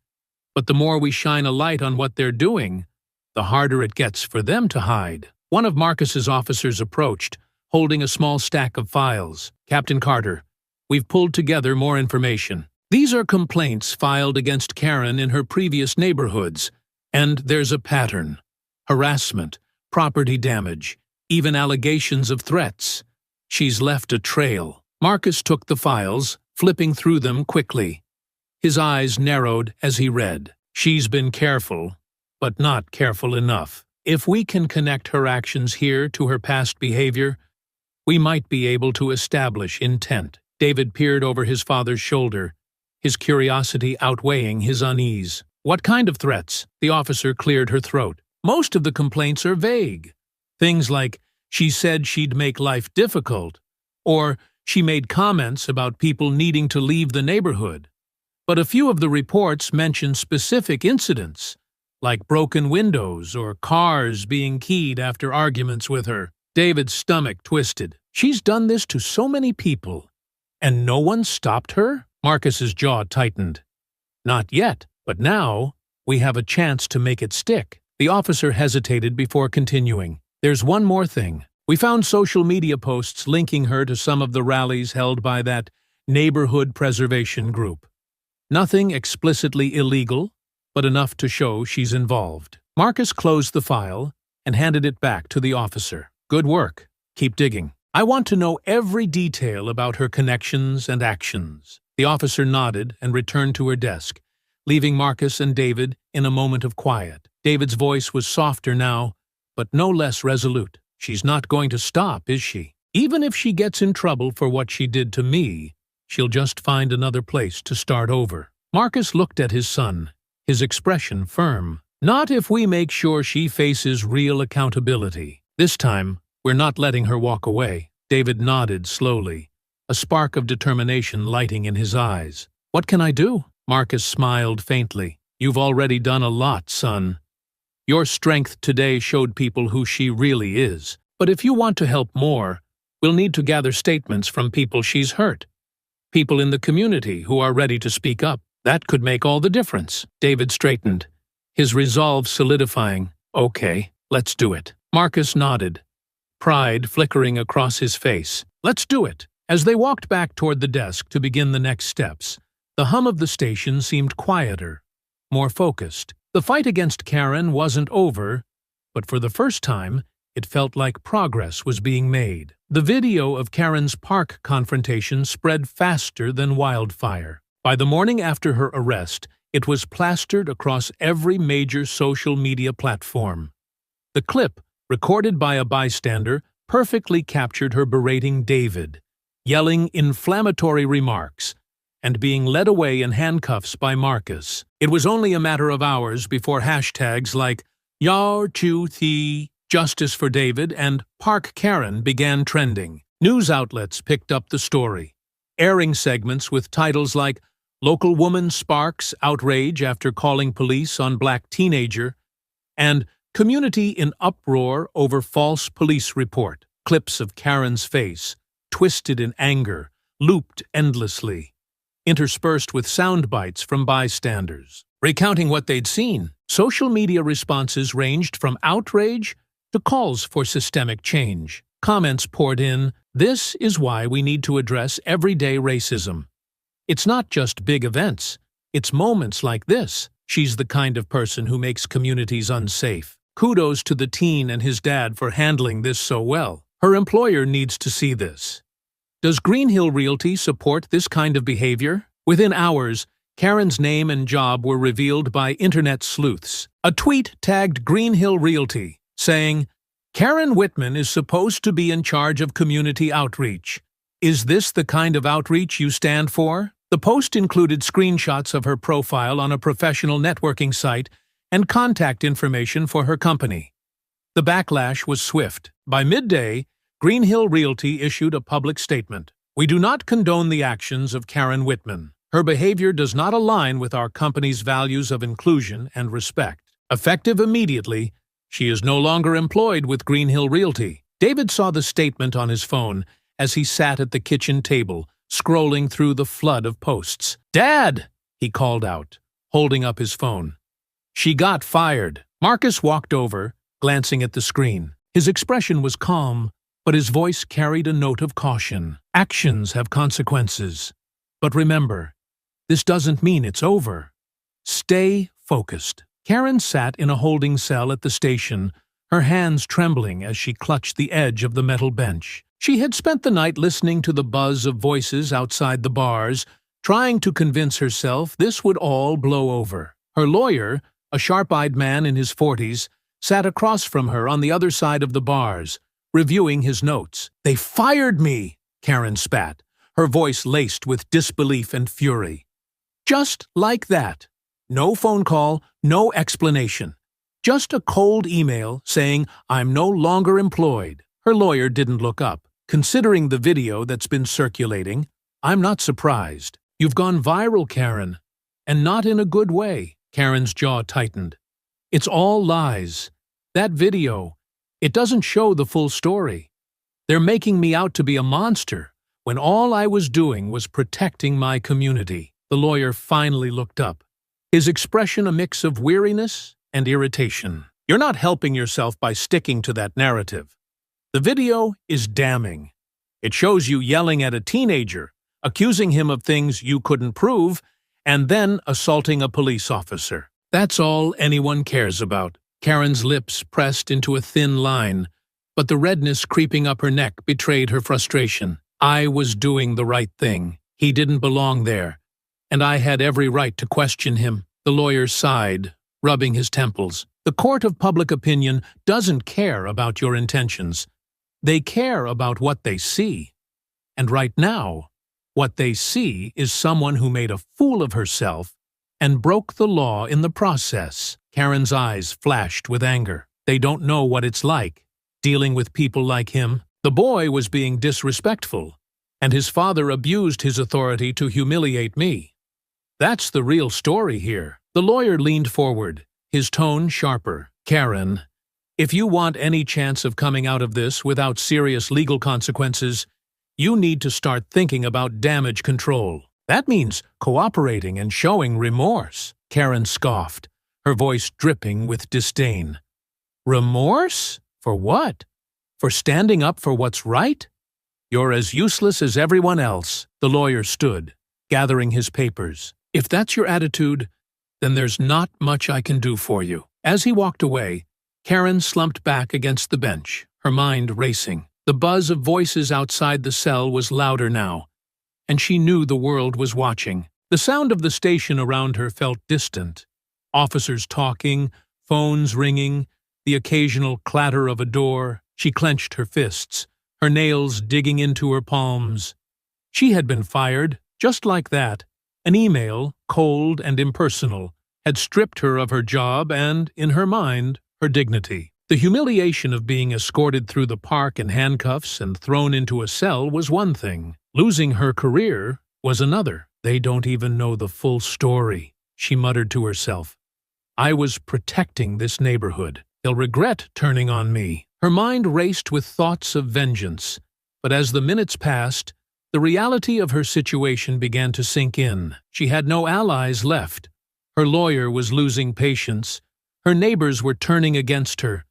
but the more we shine a light on what they're doing, the harder it gets for them to hide. One of Marcus's officers approached, holding a small stack of files. Captain Carter, we've pulled together more information. These are complaints filed against Karen in her previous neighborhoods, and there's a pattern. Harassment, property damage, even allegations of threats. She's left a trail. Marcus took the files, flipping through them quickly. His eyes narrowed as he read. She's been careful, but not careful enough. If we can connect her actions here to her past behavior, we might be able to establish intent. David peered over his father's shoulder, his curiosity outweighing his unease. What kind of threats? The officer cleared her throat. Most of the complaints are vague. Things like, she said she'd make life difficult, or she made comments about people needing to leave the neighborhood. But a few of the reports mention specific incidents, like broken windows or cars being keyed after arguments with her. David's stomach twisted. She's done this to so many people, and no one stopped her? Marcus's jaw tightened. Not yet, but now we have a chance to make it stick. The officer hesitated before continuing. There's one more thing. We found social media posts linking her to some of the rallies held by that neighborhood preservation group. Nothing explicitly illegal, but enough to show she's involved. Marcus closed the file and handed it back to the officer. Good work. Keep digging. I want to know every detail about her connections and actions. The officer nodded and returned to her desk, leaving Marcus and David in a moment of quiet. David's voice was softer now, but no less resolute. She's not going to stop, is she? Even if she gets in trouble for what she did to me, she'll just find another place to start over. Marcus looked at his son, his expression firm. Not if we make sure she faces real accountability. This time, we're not letting her walk away. David nodded slowly, a spark of determination lighting in his eyes. What can I do? Marcus smiled faintly. You've already done a lot, son. Your strength today showed people who she really is. But if you want to help more, we'll need to gather statements from people she's hurt. People in the community who are ready to speak up. That could make all the difference. David straightened, his resolve solidifying. Okay, let's do it. Marcus nodded, pride flickering across his face. Let's do it. As they walked back toward the desk to begin the next steps, the hum of the station seemed quieter, more focused. The fight against Karen wasn't over, but for the first time, It felt like progress was being made. The video of Karen's park confrontation spread faster than wildfire. By the morning after her arrest, it was plastered across every major social media platform. The clip, recorded by a bystander, perfectly captured her berating David, yelling inflammatory remarks, and being led away in handcuffs by Marcus. It was only a matter of hours before hashtags like #YarChuThi, Justice for David, and Park Karen began trending. News outlets picked up the story, airing segments with titles like "Local Woman Sparks Outrage After Calling Police on Black Teenager" and "Community in Uproar Over False Police Report." Clips of Karen's face, twisted in anger, looped endlessly, interspersed with sound bites from bystanders, recounting what they'd seen. Social media responses ranged from outrage to calls for systemic change. Comments poured in, "This is why we need to address everyday racism. It's not just big events. It's moments like this. She's the kind of person who makes communities unsafe. Kudos to the teen and his dad for handling this so well. Her employer needs to see this." Does Green Hill Realty support this kind of behavior? Within hours, Karen's name and job were revealed by internet sleuths. A tweet tagged Green Hill Realty, saying, "Karen Whitman is supposed to be in charge of community outreach. Is this the kind of outreach you stand for?" The post included screenshots of her profile on a professional networking site and contact information for her company. The backlash was swift. By midday, Green Hill Realty issued a public statement. "We do not condone the actions of Karen Whitman. Her behavior does not align with our company's values of inclusion and respect. Effective immediately, she is no longer employed with Green Hill Realty." David saw the statement on his phone as he sat at the kitchen table, scrolling through the flood of posts. "Dad!" he called out, holding up his phone. "She got fired." Marcus walked over, glancing at the screen. His expression was calm, but his voice carried a note of caution. "Actions have consequences. But remember, this doesn't mean it's over. Stay focused." Karen sat in a holding cell at the station, her hands trembling as she clutched the edge of the metal bench. She had spent the night listening to the buzz of voices outside the bars, trying to convince herself this would all blow over. Her lawyer, a sharp-eyed man in his 40s, sat across from her on the other side of the bars, reviewing his notes. "They fired me!" Karen spat, her voice laced with disbelief and fury. Just like that. No phone call, no explanation. Just a cold email saying, "I'm no longer employed." Her lawyer didn't look up. "Considering the video that's been circulating, I'm not surprised. You've gone viral, Karen. And not in a good way." Karen's jaw tightened. "It's all lies. That video, it doesn't show the full story. They're making me out to be a monster, when all I was doing was protecting my community." The lawyer finally looked up, his expression a mix of weariness and irritation. "You're not helping yourself by sticking to that narrative. The video is damning. It shows you yelling at a teenager, accusing him of things you couldn't prove, and then assaulting a police officer. That's all anyone cares about." Karen's lips pressed into a thin line, but the redness creeping up her neck betrayed her frustration. "I was doing the right thing. He didn't belong there, and I had every right to question him." The lawyer sighed, rubbing his temples. "The court of public opinion doesn't care about your intentions. They care about what they see. And right now, what they see is someone who made a fool of herself and broke the law in the process." Karen's eyes flashed with anger. "They don't know what it's like, dealing with people like him. The boy was being disrespectful, and his father abused his authority to humiliate me. That's the real story here." The lawyer leaned forward, his tone sharper. "Karen, if you want any chance of coming out of this without serious legal consequences, you need to start thinking about damage control. That means cooperating and showing remorse." Karen scoffed, her voice dripping with disdain. "Remorse? For what? For standing up for what's right? You're as useless as everyone else." The lawyer stood, gathering his papers. "If that's your attitude, then there's not much I can do for you." As he walked away, Karen slumped back against the bench, her mind racing. The buzz of voices outside the cell was louder now, and she knew the world was watching. The sound of the station around her felt distant. Officers talking, phones ringing, the occasional clatter of a door. She clenched her fists, her nails digging into her palms. She had been fired, just like that. An email, cold and impersonal, had stripped her of her job and, in her mind, her dignity. The humiliation of being escorted through the park in handcuffs and thrown into a cell was one thing. Losing her career was another. They don't even know the full story, she muttered to herself. I was protecting this neighborhood. They'll regret turning on me. Her mind raced with thoughts of vengeance, but as the minutes passed, the reality of her situation began to sink in. She had no allies left. Her lawyer was losing patience, her neighbors were turning against her,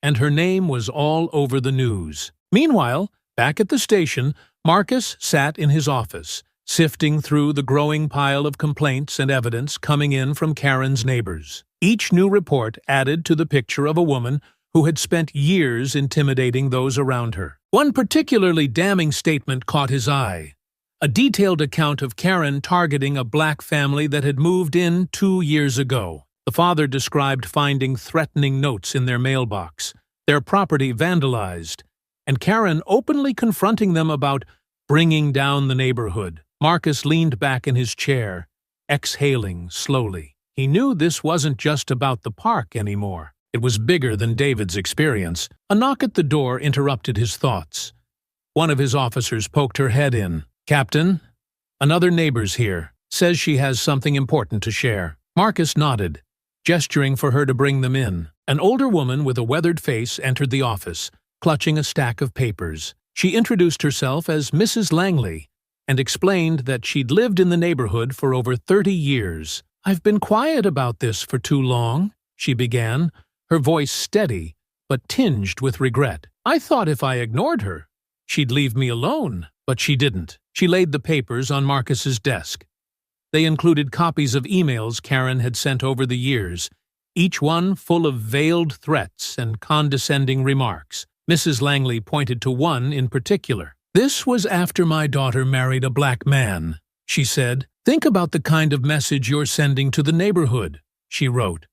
and her name was all over the news. Meanwhile, back at the station, Marcus sat in his office, sifting through the growing pile of complaints and evidence coming in from Karen's neighbors. Each new report added to the picture of a woman who had spent years intimidating those around her. One particularly damning statement caught his eye. A detailed account of Karen targeting a black family that had moved in 2 years ago. The father described finding threatening notes in their mailbox, their property vandalized, and Karen openly confronting them about bringing down the neighborhood. Marcus leaned back in his chair, exhaling slowly. He knew this wasn't just about the park anymore. It was bigger than David's experience. A knock at the door interrupted his thoughts. One of his officers poked her head in. Captain, another neighbor's here. Says she has something important to share. Marcus nodded, gesturing for her to bring them in. An older woman with a weathered face entered the office, clutching a stack of papers. She introduced herself as Mrs. Langley and explained that she'd lived in the neighborhood for over 30 years. I've been quiet about this for too long, she began, her voice steady but tinged with regret. I thought if I ignored her, she'd leave me alone, but she didn't. She laid the papers on Marcus's desk. They included copies of emails Karen had sent over the years, each one full of veiled threats and condescending remarks. Mrs. Langley pointed to one in particular. This was after my daughter married a black man, she said. Think about the kind of message you're sending to the neighborhood, she wrote.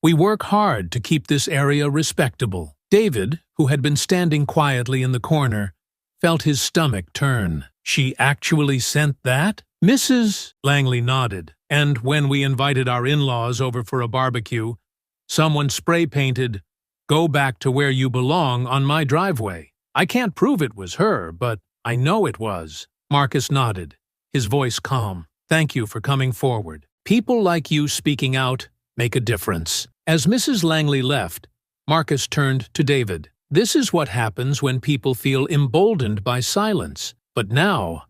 We work hard to keep this area respectable. David, who had been standing quietly in the corner, felt his stomach turn. She actually sent that? Mrs. Langley nodded, and when we invited our in-laws over for a barbecue, someone spray-painted, "Go back to where you belong" on my driveway. I can't prove it was her, but I know it was. Marcus nodded, his voice calm. Thank you for coming forward. People like you speaking out make a difference. As Mrs. Langley left, Marcus turned to David. This is what happens when people feel emboldened by silence. But now,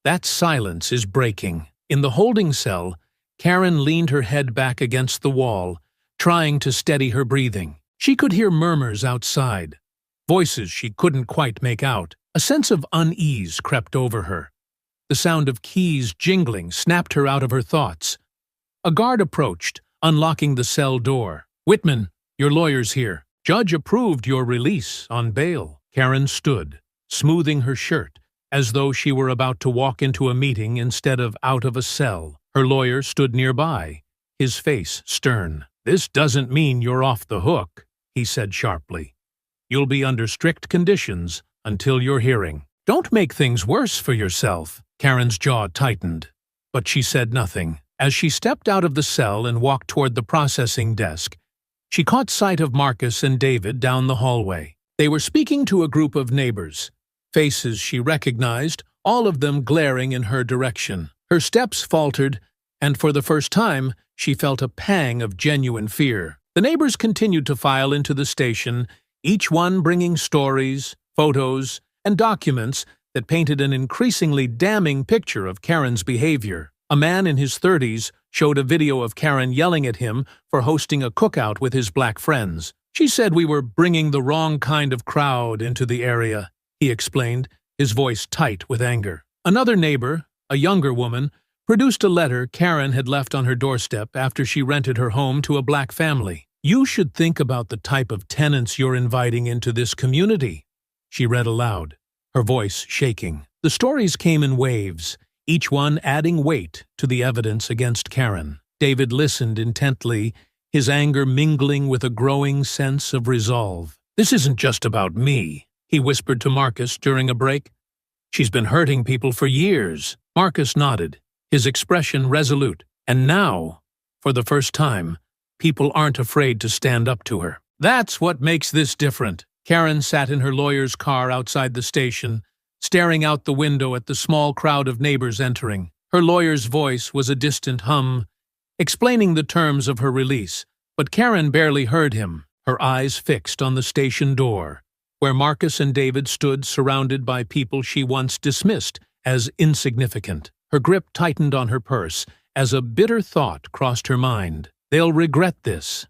that silence is breaking. In the holding cell, Karen leaned her head back against the wall, trying to steady her breathing. She could hear murmurs outside, voices she couldn't quite make out. A sense of unease crept over her. The sound of keys jingling snapped her out of her thoughts. A guard approached, unlocking the cell door. Whitman, your lawyer's here. Judge approved your release on bail. Karen stood, smoothing her shirt, as though she were about to walk into a meeting instead of out of a cell. Her lawyer stood nearby, his face stern. This doesn't mean you're off the hook, he said sharply. You'll be under strict conditions until your hearing. Don't make things worse for yourself. Karen's jaw tightened, but she said nothing. As she stepped out of the cell and walked toward the processing desk, she caught sight of Marcus and David down the hallway. They were speaking to a group of neighbors, faces she recognized, all of them glaring in her direction. Her steps faltered, and for the first time, she felt a pang of genuine fear. The neighbors continued to file into the station, each one bringing stories, photos, and documents that painted an increasingly damning picture of Karen's behavior. A man in his 30s showed a video of Karen yelling at him for hosting a cookout with his black friends. She said we were bringing the wrong kind of crowd into the area, he explained, his voice tight with anger. Another neighbor, a younger woman, produced a letter Karen had left on her doorstep after she rented her home to a black family. "You should think about the type of tenants you're inviting into this community," she read aloud, her voice shaking. The stories came in waves, each one adding weight to the evidence against Karen. David listened intently, his anger mingling with a growing sense of resolve. "This isn't just about me," he whispered to Marcus during a break. "She's been hurting people for years." Marcus nodded, his expression resolute. "And now, for the first time, people aren't afraid to stand up to her. That's what makes this different." Karen sat in her lawyer's car outside the station, staring out the window at the small crowd of neighbors entering. Her lawyer's voice was a distant hum, explaining the terms of her release, but Karen barely heard him, her eyes fixed on the station door, where Marcus and David stood surrounded by people she once dismissed as insignificant. Her grip tightened on her purse as a bitter thought crossed her mind. They'll regret this.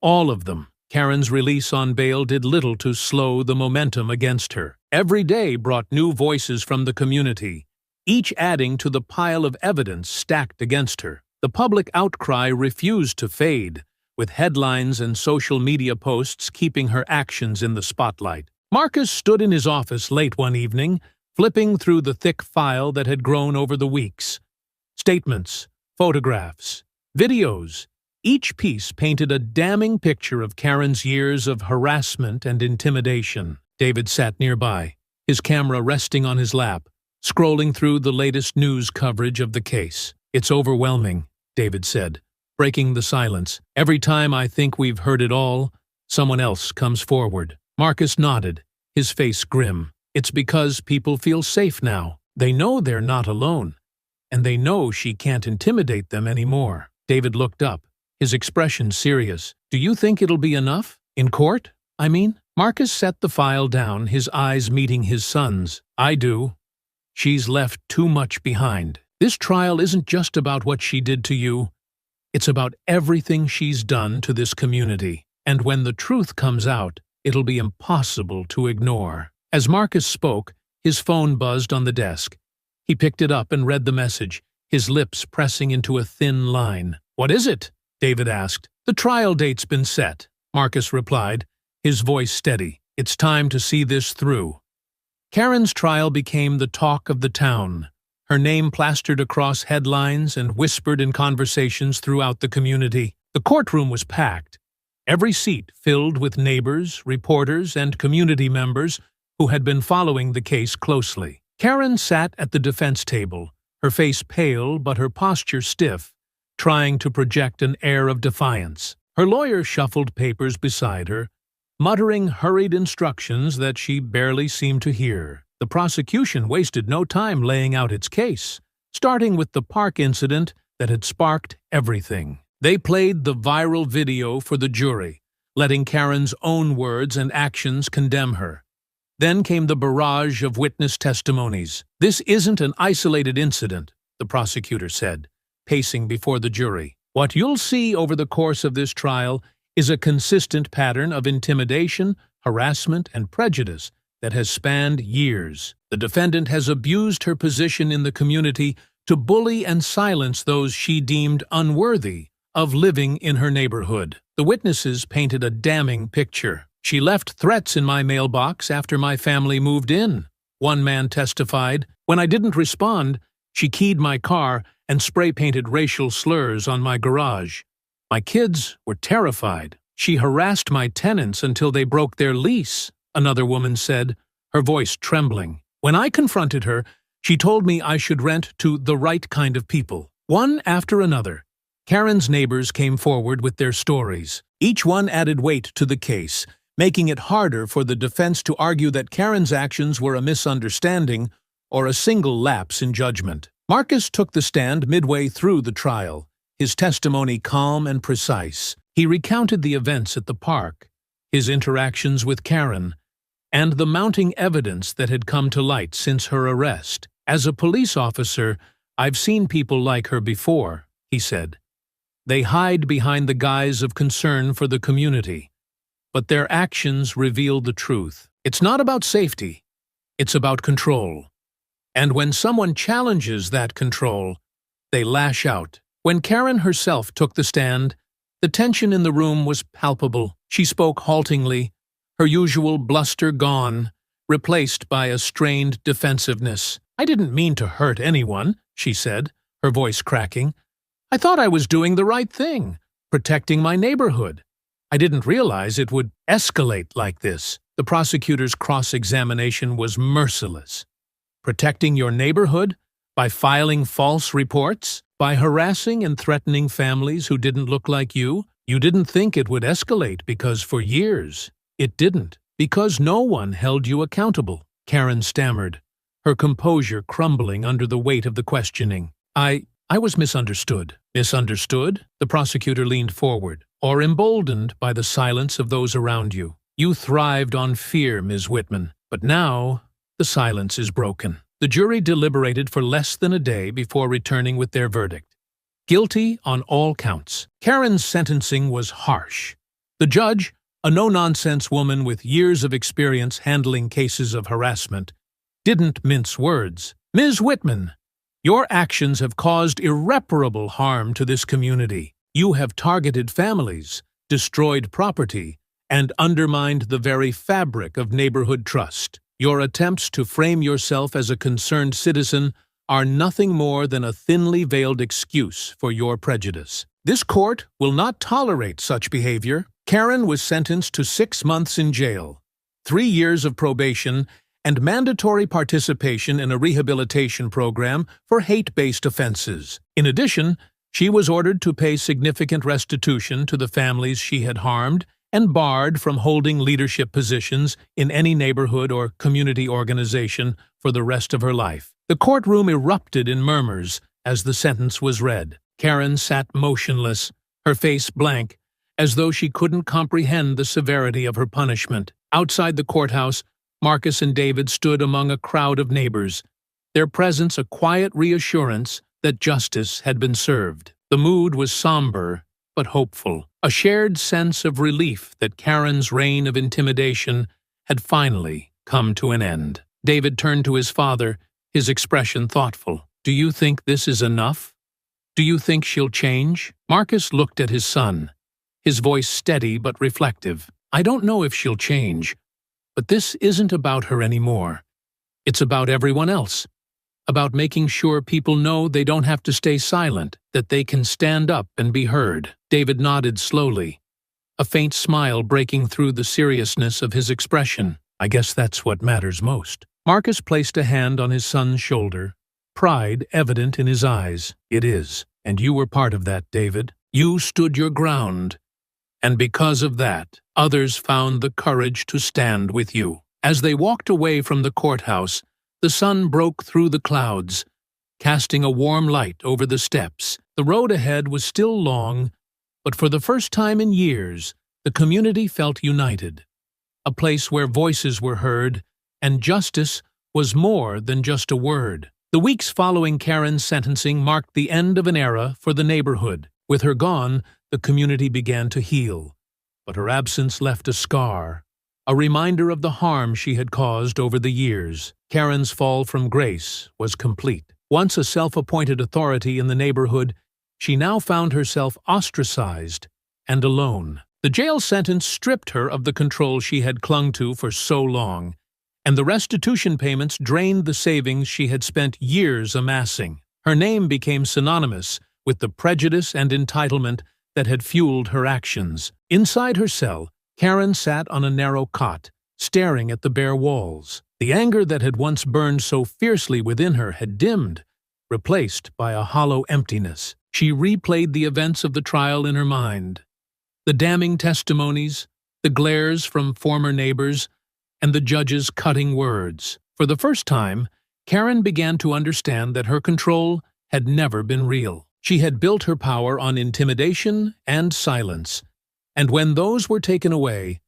All of them. Karen's release on bail did little to slow the momentum against her. Every day brought new voices from the community, each adding to the pile of evidence stacked against her. The public outcry refused to fade, with headlines and social media posts keeping her actions in the spotlight. Marcus stood in his office late one evening, flipping through the thick file that had grown over the weeks. Statements, photographs, videos. Each piece painted a damning picture of Karen's years of harassment and intimidation. David sat nearby, his camera resting on his lap, scrolling through the latest news coverage of the case. "It's overwhelming," David said, breaking the silence. "Every time I think we've heard it all, someone else comes forward." Marcus nodded, his face grim. "It's because people feel safe now. They know they're not alone, and they know she can't intimidate them anymore." David looked up, his expression serious. "Do you think it'll be enough? In court, I mean?" Marcus set the file down, his eyes meeting his son's. "I do. She's left too much behind. This trial isn't just about what she did to you. It's about everything she's done to this community. And when the truth comes out, it'll be impossible to ignore." As Marcus spoke, his phone buzzed on the desk. He picked it up and read the message, his lips pressing into a thin line. "What is it?" David asked. "The trial date's been set," Marcus replied, his voice steady. "It's time to see this through." Karen's trial became the talk of the town, her name plastered across headlines and whispered in conversations throughout the community. The courtroom was packed, every seat filled with neighbors, reporters, and community members who had been following the case closely. Karen sat at the defense table, her face pale but her posture stiff, trying to project an air of defiance. Her lawyer shuffled papers beside her, muttering hurried instructions that she barely seemed to hear. The prosecution wasted no time laying out its case, starting with the park incident that had sparked everything. They played the viral video for the jury, letting Karen's own words and actions condemn her. Then came the barrage of witness testimonies. "This isn't an isolated incident," the prosecutor said, pacing before the jury. "What you'll see over the course of this trial is a consistent pattern of intimidation, harassment, and prejudice that has spanned years. The defendant has abused her position in the community to bully and silence those she deemed unworthy of living in her neighborhood." The witnesses painted a damning picture. "She left threats in my mailbox after my family moved in," one man testified. "When I didn't respond, she keyed my car and spray-painted racial slurs on my garage. My kids were terrified. She harassed my tenants until they broke their lease," another woman said, her voice trembling. "When I confronted her, she told me I should rent to the right kind of people." One after another, Karen's neighbors came forward with their stories. Each one added weight to the case, making it harder for the defense to argue that Karen's actions were a misunderstanding or a single lapse in judgment. Marcus took the stand midway through the trial, his testimony calm and precise. He recounted the events at the park, his interactions with Karen, and the mounting evidence that had come to light since her arrest. "As a police officer, I've seen people like her before," he said. "They hide behind the guise of concern for the community, but their actions reveal the truth. It's not about safety, it's about control. And when someone challenges that control, they lash out." When Karen herself took the stand, The tension in the room was palpable. She spoke haltingly, her usual bluster gone, replaced by a strained defensiveness. "I didn't mean to hurt anyone," she said, her voice cracking. "I thought I was doing the right thing, protecting my neighborhood. I didn't realize it would escalate like this." The prosecutor's cross-examination was merciless. Protecting your neighborhood? By filing false reports? By harassing and threatening families who didn't look like you? You didn't think it would escalate because for years it didn't. Because no one held you accountable, Karen stammered, her composure crumbling under the weight of the questioning. I was misunderstood." "Misunderstood?" The prosecutor leaned forward. "Or emboldened by the silence of those around you. You thrived on fear, Ms. Whitman. But now the silence is broken." The jury deliberated for less than a day before returning with their verdict. Guilty on all counts. Karen's sentencing was harsh. The judge, a no-nonsense woman with years of experience handling cases of harassment, didn't mince words. "Ms. Whitman, your actions have caused irreparable harm to this community. You have targeted families, destroyed property, and undermined the very fabric of neighborhood trust. Your attempts to frame yourself as a concerned citizen are nothing more than a thinly veiled excuse for your prejudice. This court will not tolerate such behavior." Karen was sentenced to 6 months in jail, 3 years of probation, and mandatory participation in a rehabilitation program for hate-based offenses. In addition, she was ordered to pay significant restitution to the families she had harmed and barred from holding leadership positions in any neighborhood or community organization for the rest of her life. The courtroom erupted in murmurs as the sentence was read. Karen sat motionless, her face blank, as though she couldn't comprehend the severity of her punishment. Outside the courthouse, Marcus and David stood among a crowd of neighbors, their presence a quiet reassurance that justice had been served. The mood was somber but hopeful, a shared sense of relief that Karen's reign of intimidation had finally come to an end. David turned to his father, his expression thoughtful. "Do you think this is enough? Do you think she'll change?" Marcus looked at his son, his voice steady but reflective. "I don't know if she'll change, but this isn't about her anymore. It's about everyone else. About making sure people know they don't have to stay silent, that they can stand up and be heard." David nodded slowly, a faint smile breaking through the seriousness of his expression. "I guess that's what matters most." Marcus placed a hand on his son's shoulder, pride evident in his eyes. "It is, and you were part of that, David. You stood your ground, and because of that, others found the courage to stand with you." As they walked away from the courthouse, the sun broke through the clouds, casting a warm light over the steps. The road ahead was still long, but for the first time in years, the community felt united. A place where voices were heard, and justice was more than just a word. The weeks following Karen's sentencing marked the end of an era for the neighborhood. With her gone, the community began to heal, but her absence left a scar, a reminder of the harm she had caused over the years. Karen's fall from grace was complete. Once a self-appointed authority in the neighborhood, she now found herself ostracized and alone. The jail sentence stripped her of the control she had clung to for so long, and the restitution payments drained the savings she had spent years amassing. Her name became synonymous with the prejudice and entitlement that had fueled her actions. Inside her cell, Karen sat on a narrow cot, staring at the bare walls. The anger that had once burned so fiercely within her had dimmed, replaced by a hollow emptiness. She replayed the events of the trial in her mind. The damning testimonies, the glares from former neighbors, and the judge's cutting words. For the first time, Karen began to understand that her control had never been real. She had built her power on intimidation and silence, and when those were taken away,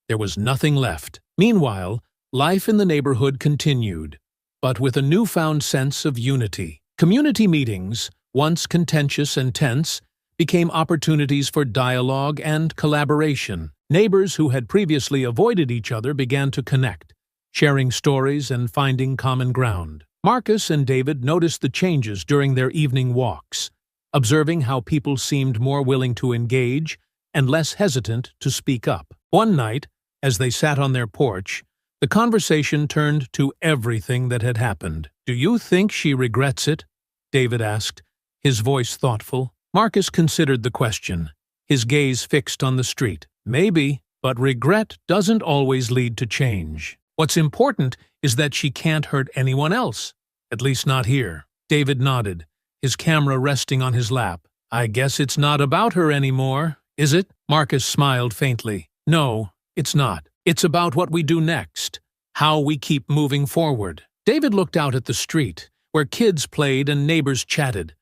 there was nothing left. Meanwhile, life in the neighborhood continued, but with a newfound sense of unity. Community meetings, once contentious and tense, became opportunities for dialogue and collaboration. Neighbors who had previously avoided each other began to connect, sharing stories and finding common ground. Marcus and David noticed the changes during their evening walks. observing how people seemed more willing to engage and less hesitant to speak up. One night, as they sat on their porch, the conversation turned to everything that had happened. "Do you think she regrets it?" David asked, his voice thoughtful. Marcus considered the question, his gaze fixed on the street. "Maybe, but regret doesn't always lead to change. What's important is that she can't hurt anyone else, at least not here." David nodded, his camera resting on his lap. "I guess it's not about her anymore, is it?" Marcus smiled faintly. "No, it's not. It's about what we do next, how we keep moving forward." David looked out at the street, where kids played and neighbors chatted,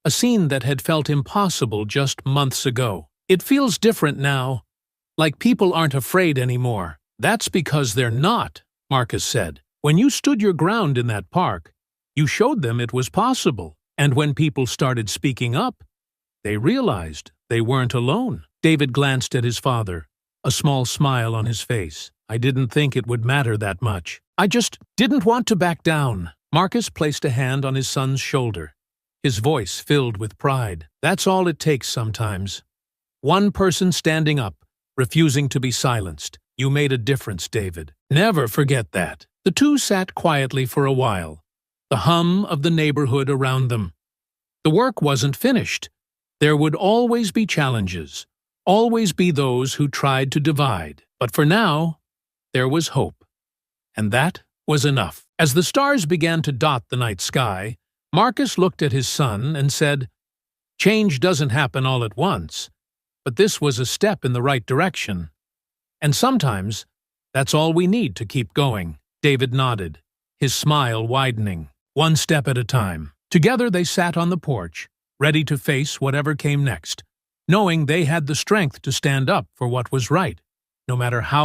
a scene that had felt impossible just months ago. "It feels different now, like people aren't afraid anymore." "That's because they're not," Marcus said. "When you stood your ground in that park, you showed them it was possible. And when people started speaking up, they realized they weren't alone." David glanced at his father, a small smile on his face. "I didn't think it would matter that much. I just didn't want to back down." Marcus placed a hand on his son's shoulder, his voice filled with pride. "That's all it takes sometimes. One person standing up, refusing to be silenced. You made a difference, David. Never forget that." The two sat quietly for a while, the hum of the neighborhood around them. The work wasn't finished. There would always be challenges, always be those who tried to divide. But for now, there was hope. And that was enough. As the stars began to dot the night sky, Marcus looked at his son and said, "Change doesn't happen all at once, but this was a step in the right direction. And sometimes, that's all we need to keep going." David nodded, his smile widening. One step at a time. Together they sat on the porch, ready to face whatever came next, knowing they had the strength to stand up for what was right, no matter how